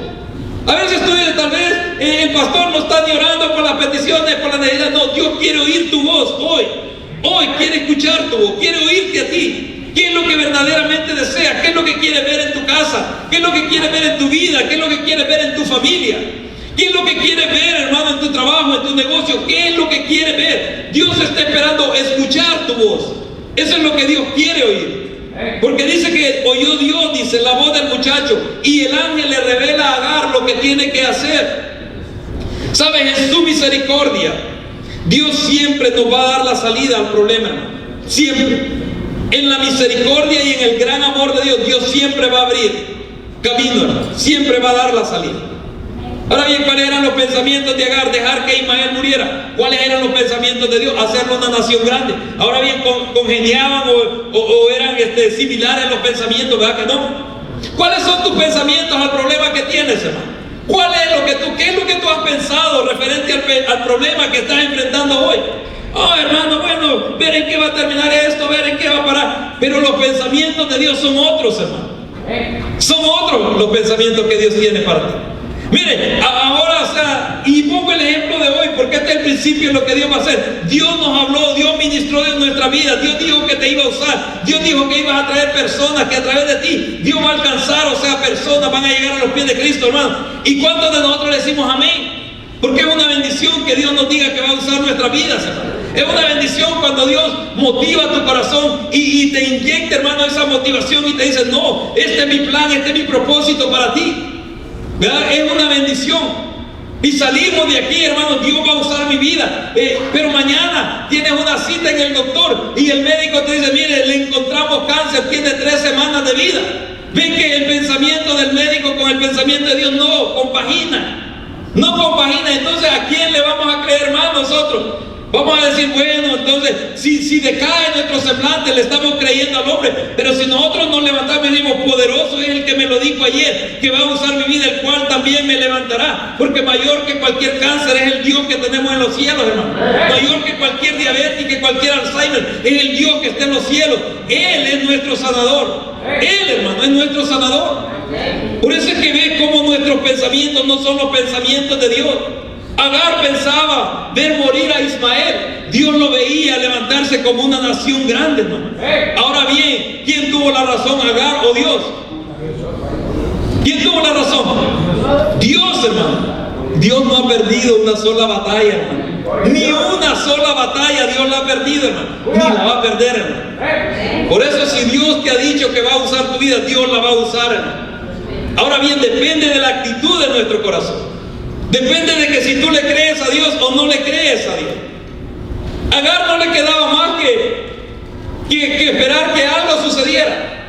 A veces tú dices, tal vez el pastor no está ni orando por las peticiones, por las necesidades. No, Dios quiere oír tu voz hoy. Hoy quiere escuchar tu voz, quiere oírte a ti. ¿Qué es lo que verdaderamente desea? ¿Qué es lo que quiere ver en tu casa? ¿Qué es lo que quiere ver en tu vida? ¿Qué es lo que quiere ver en tu familia? ¿Qué es lo que quiere ver, hermano, en tu trabajo, en tu negocio? ¿Qué es lo que quiere ver? Dios está esperando escuchar tu voz. Eso es lo que Dios quiere oír. Porque dice que oyó Dios, dice, la voz del muchacho, y el ángel le revela a Agar lo que tiene que hacer. ¿Sabes? En su misericordia, Dios siempre nos va a dar la salida al problema, hermano. Siempre. En la misericordia y en el gran amor de Dios, Dios siempre va a abrir camino, hermano. Siempre va a dar la salida. Ahora bien, ¿cuáles eran los pensamientos de Agar? Dejar que Ismael muriera. ¿Cuáles eran los pensamientos de Dios? Hacerlo una nación grande. Ahora bien, ¿congeniaban o eran similares los pensamientos? ¿Verdad que no? ¿Cuáles son tus pensamientos al problema que tienes, hermano? ¿Qué es lo que tú has pensado referente al problema que estás enfrentando hoy? Oh, hermano, bueno, ver en qué va a terminar esto, ver en qué va a parar. Pero los pensamientos de Dios son otros, hermano. Son otros los pensamientos que Dios tiene para ti. Mire, ahora, y pongo el ejemplo de hoy, porque este es el principio de lo que Dios va a hacer. Dios nos habló, Dios ministró en nuestra vida. Dios dijo que te iba a usar. Dios dijo que ibas a traer personas, que a través de ti Dios va a alcanzar, personas van a llegar a los pies de Cristo, hermano. ¿Y cuántos de nosotros le decimos amén? Porque es una bendición que Dios nos diga que va a usar nuestras vidas, hermano. Es una bendición cuando Dios motiva tu corazón y te inyecta, hermano, esa motivación y te dice, no, este es mi plan, este es mi propósito para ti. ¿Verdad? Es una bendición. Y salimos de aquí, hermano, Dios va a usar mi vida. Pero mañana tienes una cita en el doctor y el médico te dice, mire, le encontramos cáncer, tiene 3 semanas de vida. Ven que el pensamiento del médico con el pensamiento de Dios no compagina. No compagina. Entonces, ¿a quién le vamos a creer más nosotros? Vamos a decir, bueno, entonces, si decae nuestro semblante, le estamos creyendo al hombre. Pero si nosotros nos levantamos y decimos, poderoso es el que me lo dijo ayer, que va a usar mi vida, el cual también me levantará. Porque mayor que cualquier cáncer es el Dios que tenemos en los cielos, hermano. Mayor que cualquier diabetes, que cualquier Alzheimer, es el Dios que está en los cielos. Él es nuestro sanador. Él, hermano, es nuestro sanador. Por eso es que ves cómo nuestros pensamientos no son los pensamientos de Dios. Agar pensaba ver morir a Ismael. Dios lo veía levantarse como una nación grande, hermano. Ahora bien, ¿quién tuvo la razón, Agar o Dios? ¿Quién tuvo la razón? Dios, hermano. Dios no ha perdido una sola batalla, hermano. Ni una sola batalla Dios la ha perdido, hermano. Ni la va a perder, hermano. Por eso, si Dios te ha dicho que va a usar tu vida, Dios la va a usar, hermano. Ahora bien, depende de la actitud de nuestro corazón. Depende de que si tú le crees a Dios o no le crees a Dios. A Agar no le quedaba más que esperar que algo sucediera.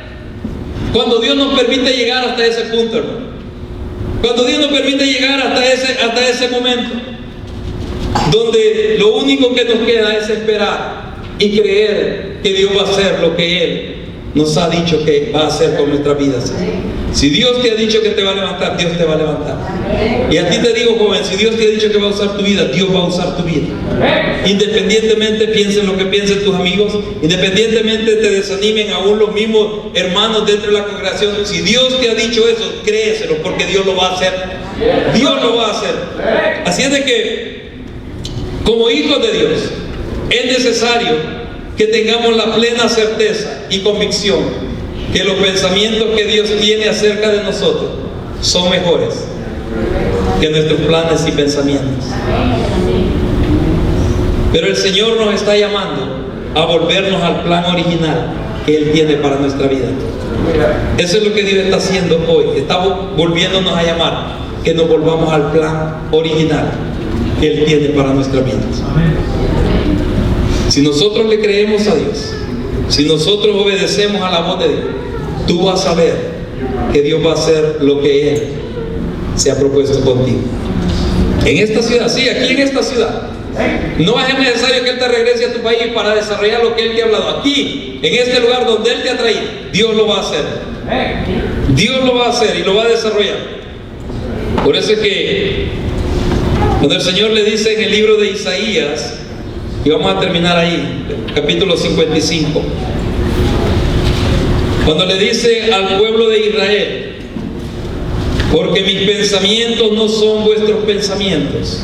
Cuando Dios nos permite llegar hasta ese punto, hermano. Cuando Dios nos permite llegar hasta ese momento, donde lo único que nos queda es esperar y creer que Dios va a hacer lo que Él nos ha dicho que va a hacer con nuestras vidas. Si Dios te ha dicho que te va a levantar, Dios te va a levantar. Y a ti te digo, joven, si Dios te ha dicho que va a usar tu vida, Dios va a usar tu vida. Independientemente piensen lo que piensen tus amigos, independientemente te desanimen aún los mismos hermanos dentro de la congregación, si Dios te ha dicho eso, créeselo, porque Dios lo va a hacer. Dios lo va a hacer. Así es de que, como hijos de Dios, es necesario que tengamos la plena certeza y convicción que los pensamientos que Dios tiene acerca de nosotros son mejores que nuestros planes y pensamientos. Pero el Señor nos está llamando a volvernos al plan original que Él tiene para nuestra vida. Eso es lo que Dios está haciendo hoy. Está volviéndonos a llamar que nos volvamos al plan original que Él tiene para nuestra vida. Si nosotros le creemos a Dios, si nosotros obedecemos a la voz de Dios, tú vas a ver que Dios va a hacer lo que Él se ha propuesto contigo. En esta ciudad, sí, aquí en esta ciudad. No es necesario que Él te regrese a tu país para desarrollar lo que Él te ha hablado. Aquí, en este lugar donde Él te ha traído, Dios lo va a hacer. Dios lo va a hacer y lo va a desarrollar. Por eso es que cuando el Señor le dice en el libro de Isaías, Y vamos a terminar ahí, capítulo 55. Cuando le dice al pueblo de Israel: porque mis pensamientos no son vuestros pensamientos,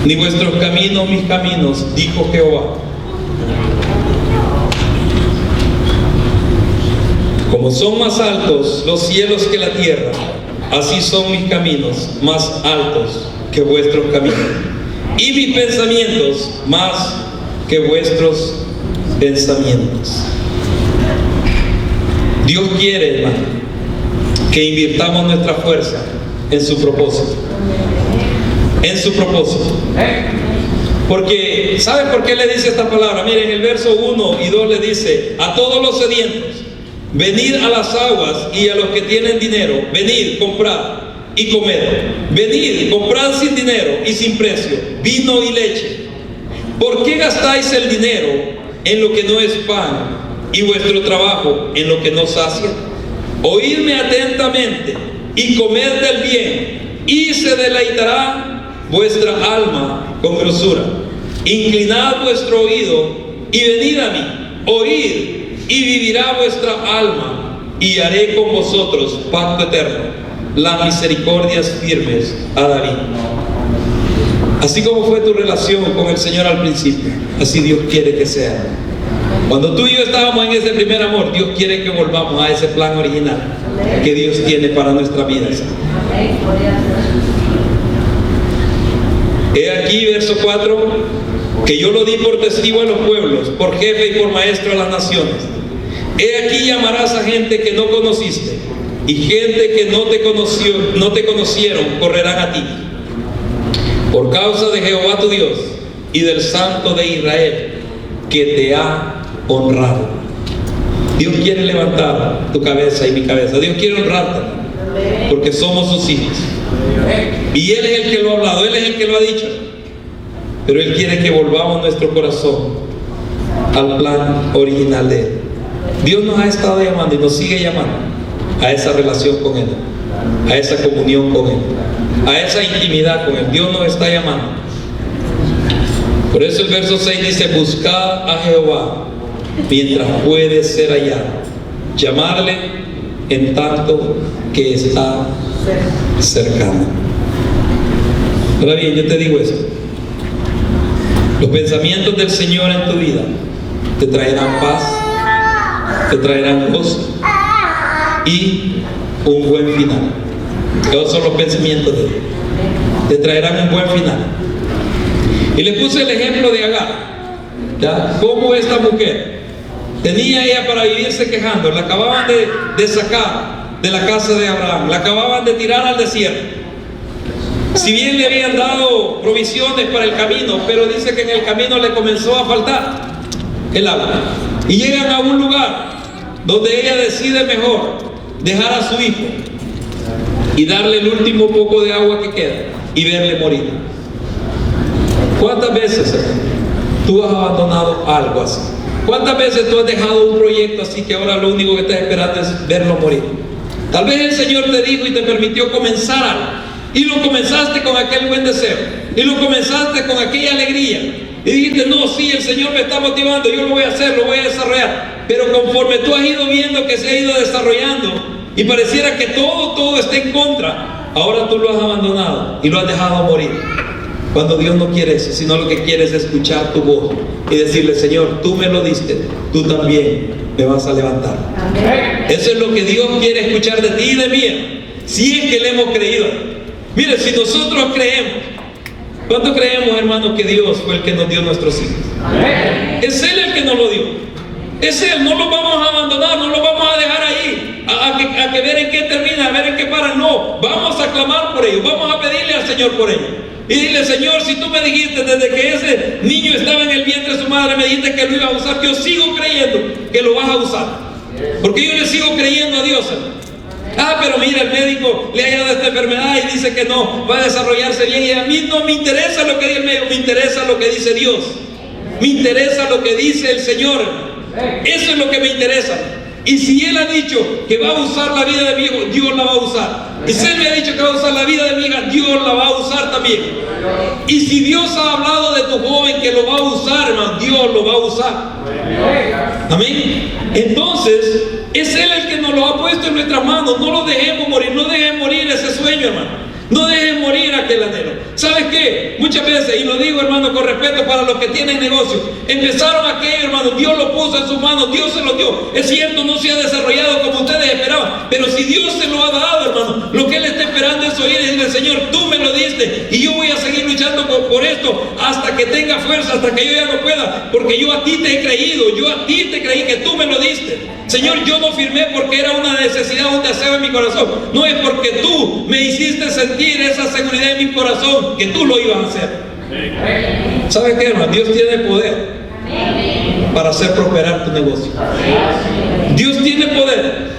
ni vuestros caminos mis caminos, dijo Jehová. Como son más altos los cielos que la tierra, así son mis caminos más altos que vuestros caminos, y mis pensamientos más que vuestros pensamientos. Dios quiere, hermano, que invirtamos nuestra fuerza en su propósito. En su propósito. Porque, ¿sabe por qué le dice esta palabra? Miren, el verso 1 y 2 le dice: a todos los sedientos, venid a las aguas, y a los que tienen dinero, venid, comprad y comed. Venid, comprad sin dinero y sin precio, vino y leche. ¿Por qué gastáis el dinero en lo que no es pan, y vuestro trabajo en lo que no sacia? Oídme atentamente y comed del bien, y se deleitará vuestra alma con grosura. Inclinad vuestro oído y venid a mí, oíd, y vivirá vuestra alma, y haré con vosotros pacto eterno, las misericordias firmes a David. Así como fue tu relación con el Señor al principio, así Dios quiere que sea. Cuando tú y yo estábamos en ese primer amor, Dios quiere que volvamos a ese plan original que Dios tiene para nuestra vida. He aquí, verso 4, que yo lo di por testigo a los pueblos, por jefe y por maestro a las naciones. He aquí llamarás a gente que no conociste, y gente que no te conocieron correrán a ti, por causa de Jehová tu Dios y del Santo de Israel, que te ha honrado. Dios quiere levantar tu cabeza y mi cabeza. Dios quiere honrarte, porque somos sus hijos. Y Él es el que lo ha hablado, Él es el que lo ha dicho. Pero Él quiere que volvamos nuestro corazón al plan original de Él. Dios nos ha estado llamando y nos sigue llamando a esa relación con Él, a esa comunión con Él, a esa intimidad con Él. Dios nos está llamando. Por eso el verso 6 dice: buscad a Jehová mientras puede ser hallado, llamarle en tanto que está cercano. Ahora bien, yo te digo esto: los pensamientos del Señor en tu vida te traerán paz, te traerán gozo y un buen final. Esos son los pensamientos de Él. Te traerán un buen final. Y le puse el ejemplo de Agar, ¿ya? Cómo esta mujer tenía ella para vivirse quejando. La acababan de sacar de la casa de Abraham, la acababan de tirar al desierto. Si bien le habían dado provisiones para el camino, pero dice que en el camino le comenzó a faltar el agua. Y llegan a un lugar donde ella decide mejor dejar a su hijo y darle el último poco de agua que queda y verle morir. ¿Cuántas veces tú has abandonado algo así? ¿Cuántas veces tú has dejado un proyecto así que ahora lo único que estás esperando es verlo morir? Tal vez el Señor te dijo y te permitió comenzar algo, y lo comenzaste con aquel buen deseo, y lo comenzaste con aquella alegría, y dijiste: no, sí, el Señor me está motivando, yo lo voy a hacer, lo voy a desarrollar. Pero conforme tú has ido viendo que se ha ido desarrollando y pareciera que todo está en contra, ahora tú lo has abandonado y lo has dejado morir. Cuando Dios no quiere eso, sino lo que quiere es escuchar tu voz y decirle: Señor, tú me lo diste, tú también me vas a levantar. Amén. Eso es lo que Dios quiere escuchar de ti y de mí, si es que le hemos creído. Mire, si nosotros creemos, ¿cuánto creemos, hermanos, que Dios fue el que nos dio nuestros hijos? Amén. Es Él el que nos lo dio. Es Él, no lo vamos a abandonar, no lo vamos a dejar ahí a que ver en qué termina, a ver en qué para. No, vamos a clamar por ellos, vamos a pedirle al Señor por ellos. Y dile: Señor, si tú me dijiste desde que ese niño estaba en el vientre de su madre, me dijiste que lo ibas a usar, yo sigo creyendo que lo vas a usar, porque yo le sigo creyendo a Dios. Pero mira, el médico le ha dado esta enfermedad y dice que no va a desarrollarse bien, y a mí no me interesa lo que dice el médico, me interesa lo que dice Dios, me interesa lo que dice el Señor. Eso es lo que me interesa. Y si Él ha dicho que va a usar la vida de mi hijo, Dios la va a usar. Y si Él me ha dicho que va a usar la vida de mi hija, Dios la va a usar también. Y si Dios ha hablado de tu joven que lo va a usar, hermano, Dios lo va a usar. Amén. Entonces, es Él el que nos lo ha puesto en nuestras manos. No lo dejemos morir, no dejen morir ese sueño, hermano. No dejen morir aquel anhelo. ¿Sabes qué? Muchas veces, y lo digo, hermano, con respeto para los que tienen negocios, empezaron aquello, hermano, Dios lo puso en sus manos, Dios se lo dio. Es cierto, no se ha desarrollado como ustedes esperaban, pero si Dios se lo ha dado, hermano, lo que Él está esperando es oír y decirle: Señor, tú me lo diste y yo voy a seguir luchando por esto hasta que tenga fuerza, hasta que yo ya no pueda, porque yo a ti te he creído, yo a ti te creí que tú me lo diste. Señor, yo no firmé porque era una necesidad, un deseo en mi corazón. No es porque tú me hiciste sentir esa seguridad en mi corazón que tú lo ibas a hacer. ¿Sabes qué, hermano? Dios tiene poder para hacer prosperar tu negocio. Dios tiene poder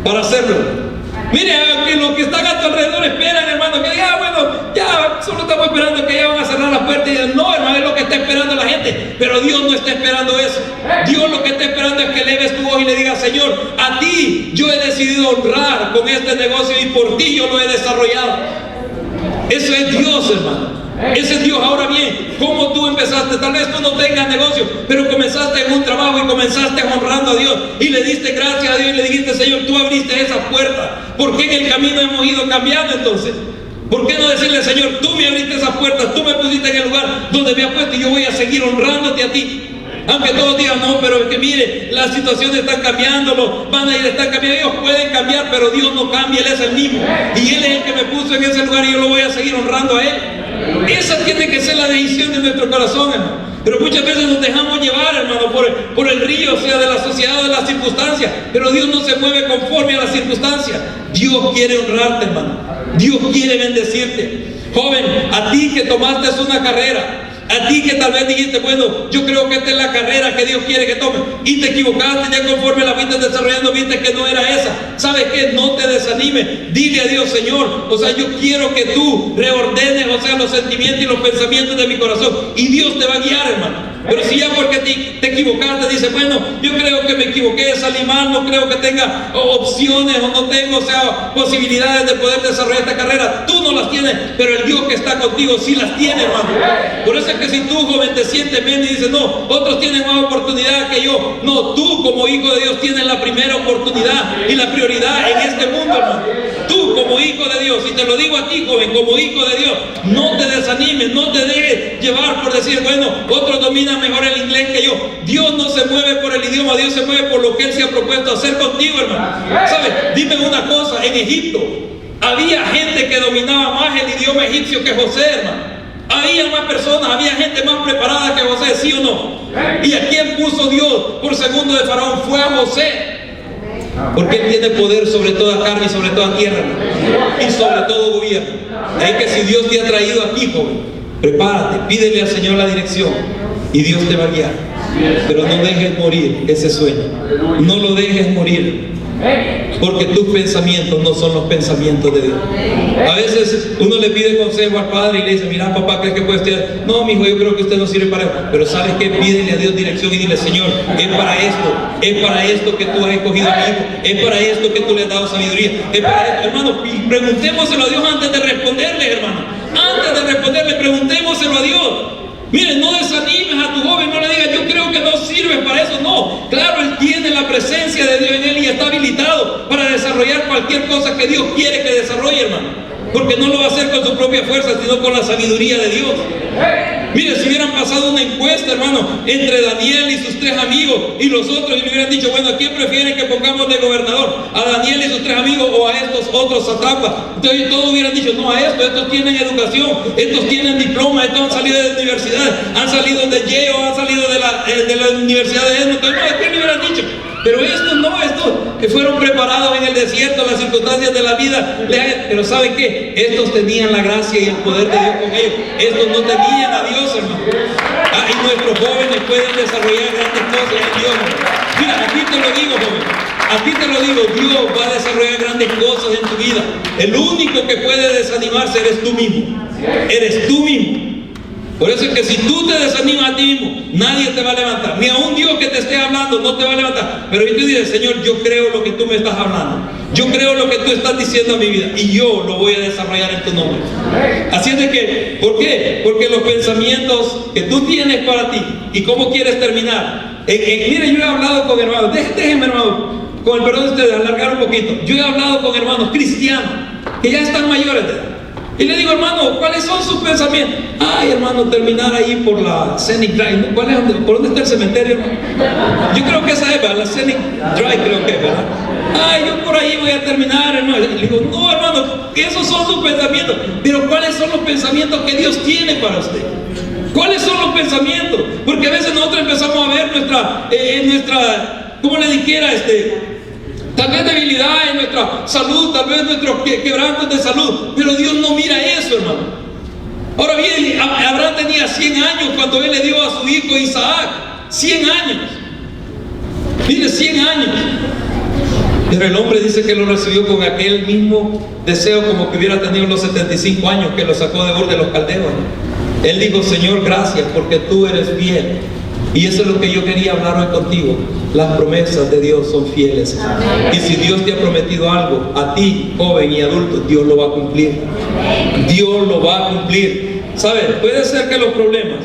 para hacerlo. Mire, que los que están a tu alrededor esperan, hermano, que digan: bueno, ya solo estamos esperando que ya van a cerrar las puertas. Y dicen: no, hermano, es lo que está esperando la gente. Pero Dios no está esperando eso. Dios lo que está esperando es que eleves tu voz y le digas: Señor, a ti yo he decidido honrar con este negocio y por ti yo lo he desarrollado. Eso es Dios, hermano. Ese es Dios. Ahora bien, ¿cómo tú empezaste? Tal vez tú no tengas negocio, pero comenzaste en un trabajo y comenzaste honrando a Dios y le diste gracias a Dios y le dijiste: Señor, tú abriste esa puerta. ¿Por qué en el camino hemos ido cambiando entonces? ¿Por qué no decirle: Señor, tú me abriste esas puertas, tú me pusiste en el lugar donde me has puesto y yo voy a seguir honrándote a ti? Aunque todos digan: no, pero es que mire, las situaciones están cambiando, los managers están cambiando. Ellos pueden cambiar, pero Dios no cambia, Él es el mismo. Y Él es el que me puso en ese lugar y yo lo voy a seguir honrando a Él. Esa tiene que ser la decisión de nuestro corazón, hermano. Pero muchas veces nos dejamos llevar, hermano, por el río, o sea, de la sociedad o de las circunstancias. Pero Dios no se mueve conforme a las circunstancias. Dios quiere honrarte, hermano. Dios quiere bendecirte. Joven, a ti que tomaste una carrera, a ti que tal vez dijiste: bueno, yo creo que esta es la carrera que Dios quiere que tome, y te equivocaste, ya conforme la fuiste desarrollando, viste que no era esa. ¿Sabes qué? No te desanimes. Dile a Dios: Señor, o sea, yo quiero que tú reordenes, o sea, los sentimientos y los pensamientos de mi corazón, y Dios te va a guiar, hermano. Pero si ya porque te equivocaste, dices: bueno, yo creo que me equivoqué, salí mal, no creo que tenga opciones o no tengo, o sea, posibilidades de poder desarrollar esta carrera. Tú no las tienes, pero el Dios que está contigo sí las tiene, hermano. Por eso es que si tú, joven, te sientes menos y dices: no, otros tienen más oportunidad que yo. No, tú como hijo de Dios tienes la primera oportunidad y la prioridad en este mundo, hermano. Tú como hijo de Dios, y te lo digo a ti, joven, como hijo de Dios, no te desanimes, no te dejes llevar por decir: bueno, otros dominan mejor el inglés que yo. Dios no se mueve por el idioma, Dios se mueve por lo que Él se ha propuesto hacer contigo, hermano. ¿Sabes? Dime una cosa: en Egipto había gente que dominaba más el idioma egipcio que José, hermano. Había más personas, había gente más preparada que José, ¿sí o no? ¿Y a quién puso Dios por segundo de Faraón? Fue a José. Porque Él tiene poder sobre toda carne y sobre toda tierra, y sobre todo gobierno. Es que si Dios te ha traído aquí, joven, prepárate, pídele al Señor la dirección y Dios te va a guiar. Pero no dejes morir ese sueño. No lo dejes morir, porque tus pensamientos no son los pensamientos de Dios. A veces uno le pide consejo al padre y le dice: mira, papá, ¿crees que puede estudiar? No, mi hijo, yo creo que usted no sirve para eso. Pero ¿sabes qué? Pídele a Dios dirección y dile: Señor, es para esto que tú has escogido a mi hijo, es para esto que tú le has dado sabiduría, es para esto. Hermano, preguntémoselo a Dios antes de responderle, hermano. Antes de responderle, preguntémoselo a Dios. Miren, no desanimes a tu joven, no le digas: yo creo que no sirves para eso. No, claro, él tiene la presencia de Dios en él y está habilitado para desarrollar cualquier cosa que Dios quiere que desarrolle, hermano. Porque no lo va a hacer con su propia fuerza, sino con la sabiduría de Dios. Mire, si hubieran pasado una encuesta, hermano, entre Daniel y sus 3 amigos y los otros, y le hubieran dicho: bueno, ¿a quién prefieren que pongamos de gobernador? ¿A Daniel y sus 3 amigos o a estos otros satrapas? Entonces todos hubieran dicho: no, a estos tienen educación, estos tienen diploma, estos han salido de la universidad, han salido de Yale, han salido de la Universidad de Edmonton. No, ¿a quién le hubieran dicho? Pero estos no, estos que fueron preparados en el desierto, las circunstancias de la vida. Pero ¿saben qué? Estos tenían la gracia y el poder de Dios con ellos. Estos no tenían a Dios, hermano. Y nuestros jóvenes pueden desarrollar grandes cosas en Dios, hermano. Mira, aquí te lo digo, joven. Aquí te lo digo, Dios va a desarrollar grandes cosas en tu vida. El único que puede desanimarse eres tú mismo. Eres tú mismo. Por eso es que si tú te desanimas a ti mismo, nadie te va a levantar. Ni a un Dios que te esté hablando no te va a levantar. Pero tú dices, Señor, yo creo lo que tú me estás hablando. Yo creo lo que tú estás diciendo a mi vida. Y yo lo voy a desarrollar en tu nombre. Así es de que, ¿por qué? Porque los pensamientos que tú tienes para ti y cómo quieres terminar. Mire, yo he hablado con hermanos. Déjenme, hermano, con el perdón de ustedes, alargar un poquito. Yo he hablado con hermanos cristianos que ya están mayores de edad. Y le digo, hermano, ¿cuáles son sus pensamientos? Ay, hermano, terminar ahí por la Scenic Drive. ¿Por dónde está el cementerio, hermano? Yo creo que esa es, ¿verdad? La Scenic Drive, creo que es, ¿verdad? Ay, yo por ahí voy a terminar, hermano. Y le digo, no, hermano, esos son sus pensamientos. Pero ¿cuáles son los pensamientos que Dios tiene para usted? ¿Cuáles son los pensamientos? Porque a veces nosotros empezamos a ver nuestra, ¿cómo le dijera, tal vez debilidad en nuestra salud, tal vez nuestros quebrantos de salud, pero Dios no mira eso, hermano. Ahora bien, Abraham tenía 100 años cuando él le dio a su hijo Isaac. 100 años. Mire, 100 años. Pero el hombre dice que lo recibió con aquel mismo deseo como que hubiera tenido los 75 años que lo sacó de Ur de los Caldeos, ¿no? Él dijo, Señor, gracias porque tú eres fiel. Y eso es lo que yo quería hablar hoy contigo. Las promesas de Dios son fieles. Y si Dios te ha prometido algo, a ti, joven y adulto, Dios lo va a cumplir. Dios lo va a cumplir. ¿Sabes? Puede ser que los problemas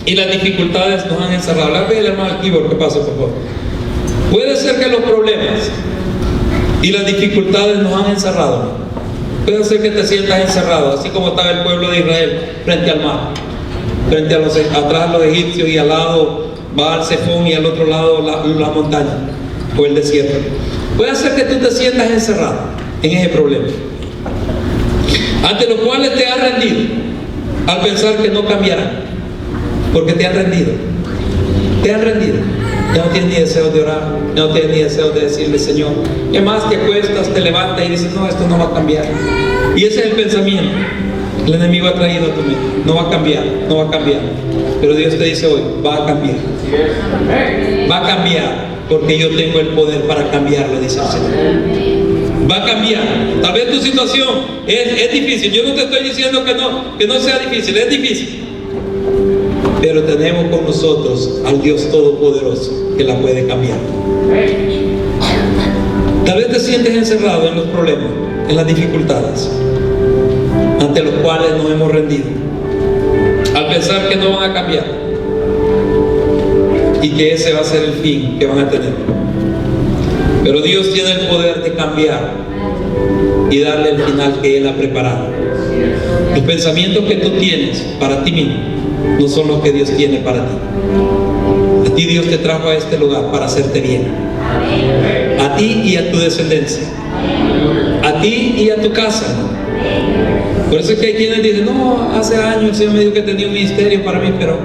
y las dificultades nos han encerrado. Le voy a hermano al keyboard que pase, por favor. Puede ser que los problemas y las dificultades nos han encerrado. Puede ser que te sientas encerrado, así como estaba el pueblo de Israel frente al mar. Frente a atrás los egipcios y al lado Baal Zephón y al otro lado la montaña o el desierto. Puede ser que tú te sientas encerrado en ese problema, ante los cuales te has rendido al pensar que no cambiarán, porque te has rendido. Te has rendido. Ya no tienes ni deseos de orar, ya no tienes ni deseos de decirle, Señor. Es más, te acuestas, te levantas y dices, no, esto no va a cambiar. Y ese es el pensamiento. El enemigo ha traído a tu mente. No va a cambiar, no va a cambiar. Pero Dios te dice hoy, va a cambiar. Va a cambiar, porque yo tengo el poder para cambiarlo, dice el Señor. Va a cambiar. Tal vez tu situación es difícil. Yo no te estoy diciendo que no sea difícil, es difícil. Pero tenemos con nosotros al Dios Todopoderoso que la puede cambiar. Tal vez te sientes encerrado en los problemas, en las dificultades, ante los cuales nos hemos rendido, al pensar que no van a cambiar y que ese va a ser el fin que van a tener. Pero Dios tiene el poder de cambiar y darle el final que Él ha preparado. Los pensamientos que tú tienes para ti mismo no son los que Dios tiene para ti. A ti Dios te trajo a este lugar para hacerte bien. A ti y a tu descendencia. A ti y a tu casa. Por eso es que hay quienes dicen, no, hace años el Señor me dijo que tenía un ministerio para mí, pero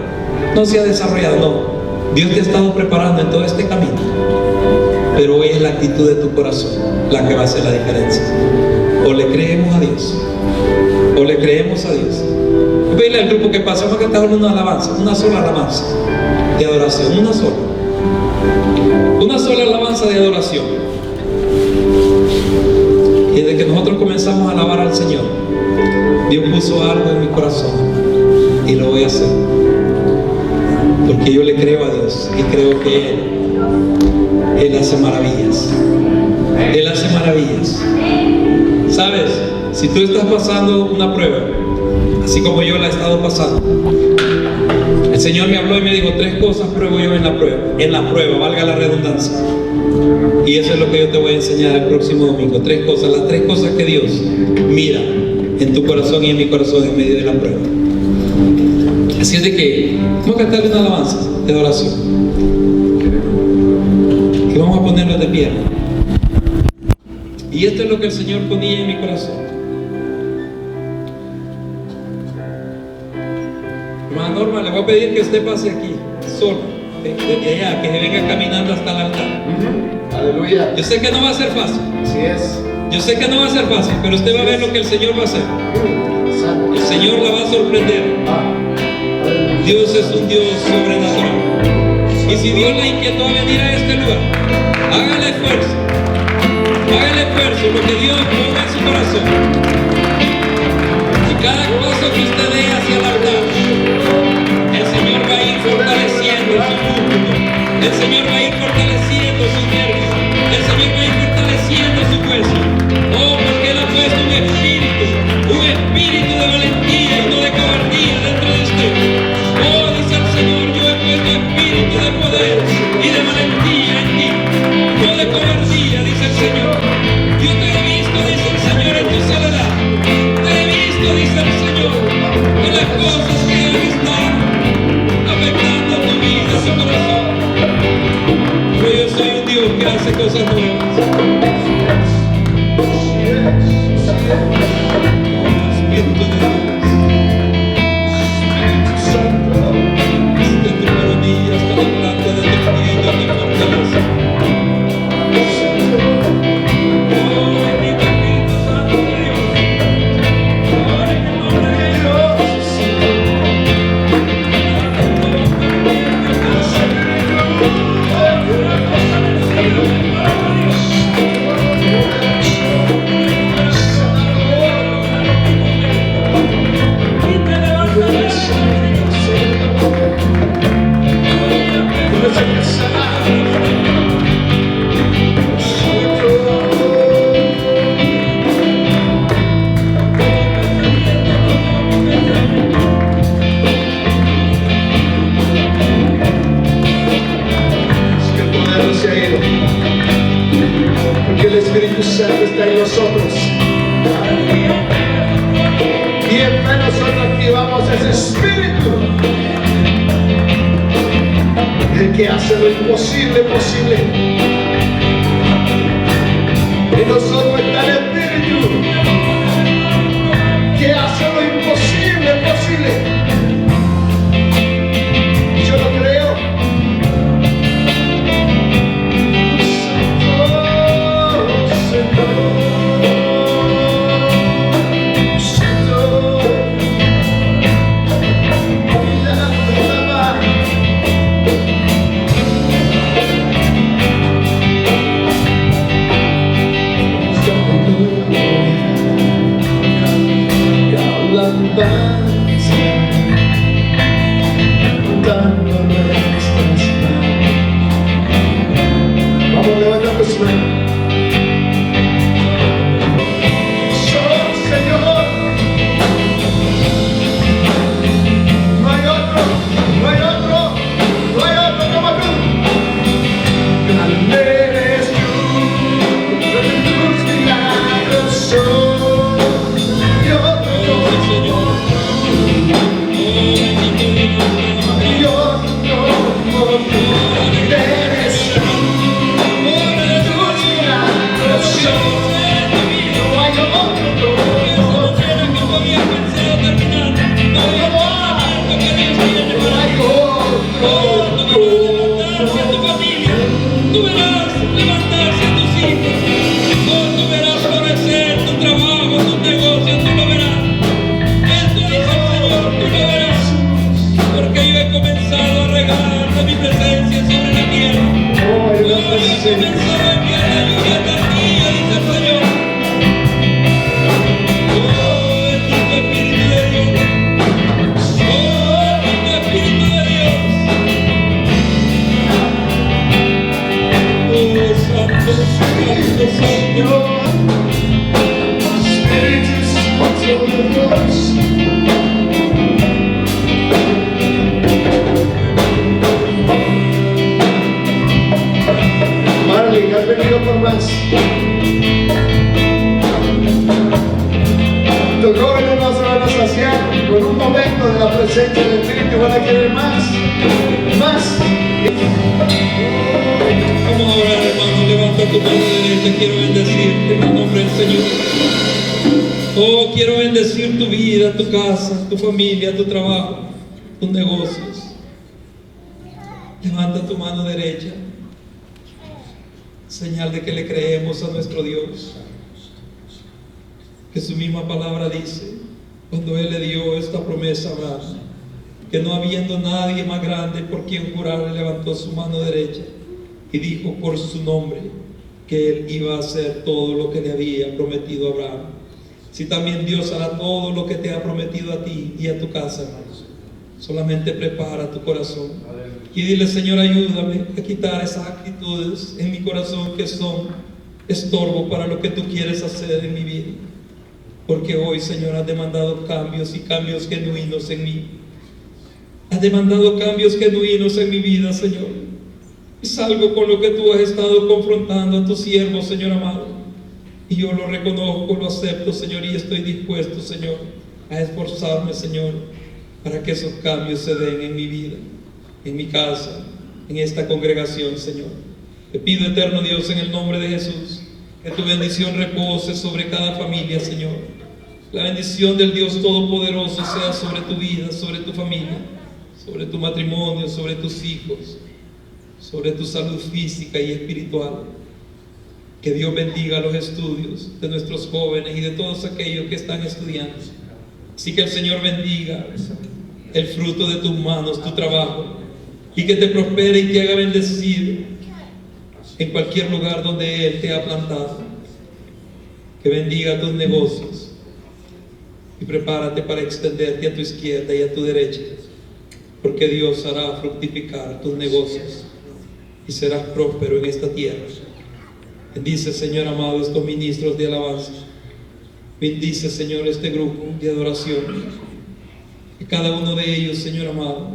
no se ha desarrollado. No, Dios te ha estado preparando en todo este camino. Pero hoy es la actitud de tu corazón la que va a hacer la diferencia. O le creemos a Dios, o le creemos a Dios. Veile al grupo que pasa, vamos a cantar una alabanza, una sola alabanza de adoración, una sola alabanza de adoración. Y desde que nosotros comenzamos a alabar al Señor, Dios puso algo en mi corazón y lo voy a hacer, porque yo le creo a Dios y creo que Él hace maravillas. Él hace maravillas. ¿Sabes? Si tú estás pasando una prueba, así como yo la he estado pasando, el Señor me habló y me dijo, 3 cosas pruebo yo en la prueba, valga la redundancia. Y eso es lo que yo te voy a enseñar el próximo domingo. 3 cosas, las 3 cosas que Dios mira en tu corazón y en mi corazón en medio de la prueba. Así es de que vamos a cantarle una alabanza de adoración y vamos a ponernos de pie. Y esto es lo que el Señor ponía en mi corazón. Hermana Norma, le voy a pedir que usted pase aquí, solo, desde allá, que se venga caminando hasta el altar. Aleluya. Yo sé que no va a ser fácil. Así es. Yo sé que no va a ser fácil, pero usted va a ver lo que el Señor va a hacer. El Señor la va a sorprender. Dios es un Dios sobrenatural. Y si Dios la inquietó a venir a este lugar, hágale esfuerzo. Hágale esfuerzo, lo que Dios ponga en su corazón. Y Cada paso que usted dé hacia el altar, el Señor va a ir fortaleciendo su músculo. El Señor va a ir fortaleciendo sus nervios. El Señor va a ir fortaleciendo su hueso. Oh, porque Él ha puesto un espíritu de valentía y no de cobardía dentro de usted. Oh, dice el Señor, yo he puesto espíritu de poder y de valentía en ti, no de cobardía, dice el Señor. Yo te he visto, dice el Señor, en tu soledad. Te he visto, dice el Señor, en las cosas que han estado afectando tu vida, tu corazón. Pero yo soy un Dios que hace cosas nuevas. Espíritu de Dios, de tu maravilla hasta la planta de tu pie y de tu fortaleza. Oh, bendito Espíritu Santo de Dios. Ahora en el nombre de Dios. Porque el Espíritu Santo está en nosotros. Y en fe nosotros activamos ese Espíritu, el que hace lo imposible posible. En nosotros está el Espíritu que hace lo imposible posible. Yo lo creo. Vamos, levanta tus manos. Marley, has venido por más. Tus jóvenes no se van a saciar con un momento de la presencia del Espíritu, van a querer más, más. Vamos a orar, hermano. Levanta tu mano derecha. Quiero bendecirte en el nombre del Señor. Oh, quiero bendecir tu vida, tu casa, tu familia, tu trabajo, tus negocios. Levanta tu mano derecha. Señal de que le creemos a nuestro Dios. Que su misma palabra dice, cuando Él le dio esta promesa a Abraham, que no habiendo nadie más grande por quien jurar, levantó su mano derecha y dijo por su nombre que Él iba a hacer todo lo que le había prometido a Abraham. si también Dios hará todo lo que te ha prometido a ti y a tu casa, hermanos. Solamente prepara tu corazón y dile: Señor, ayúdame a quitar esas actitudes en mi corazón que son estorbo para lo que tú quieres hacer en mi vida. Porque hoy, Señor, has demandado cambios y cambios genuinos en mí. Has demandado cambios genuinos en mi vida, Señor. Es algo con lo que tú has estado confrontando a tu siervo, Señor amado. Y yo lo reconozco, lo acepto, Señor, y estoy dispuesto, Señor, a esforzarme, Señor, para que esos cambios se den en mi vida, en mi casa, en esta congregación, Señor. Te pido, eterno Dios, en el nombre de Jesús, que tu bendición repose sobre cada familia, Señor. La bendición del Dios Todopoderoso sea sobre tu vida, sobre tu familia, sobre tu matrimonio, sobre tus hijos, sobre tu salud física y espiritual. Que Dios bendiga los estudios de nuestros jóvenes y de todos aquellos que están estudiando. Así que el Señor bendiga el fruto de tus manos, tu trabajo, y que te prospere y te haga bendecir en cualquier lugar donde Él te ha plantado. Que bendiga tus negocios y prepárate para extenderte a tu izquierda y a tu derecha, porque Dios hará fructificar tus negocios y serás próspero en esta tierra. Bendice, Señor amado, estos ministros de alabanza. Bendice, Señor, este grupo de adoración. Que cada uno de ellos, Señor amado,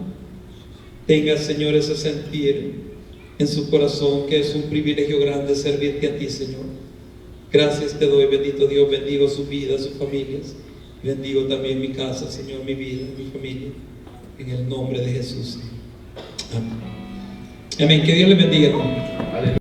tenga, Señor, ese sentir en su corazón que es un privilegio grande servirte a ti, Señor. Gracias te doy, bendito Dios. Bendigo su vida, sus familias. Bendigo también mi casa, Señor, mi vida, mi familia. En el nombre de Jesús. Amén. Amén. Que Dios les bendiga, hermano.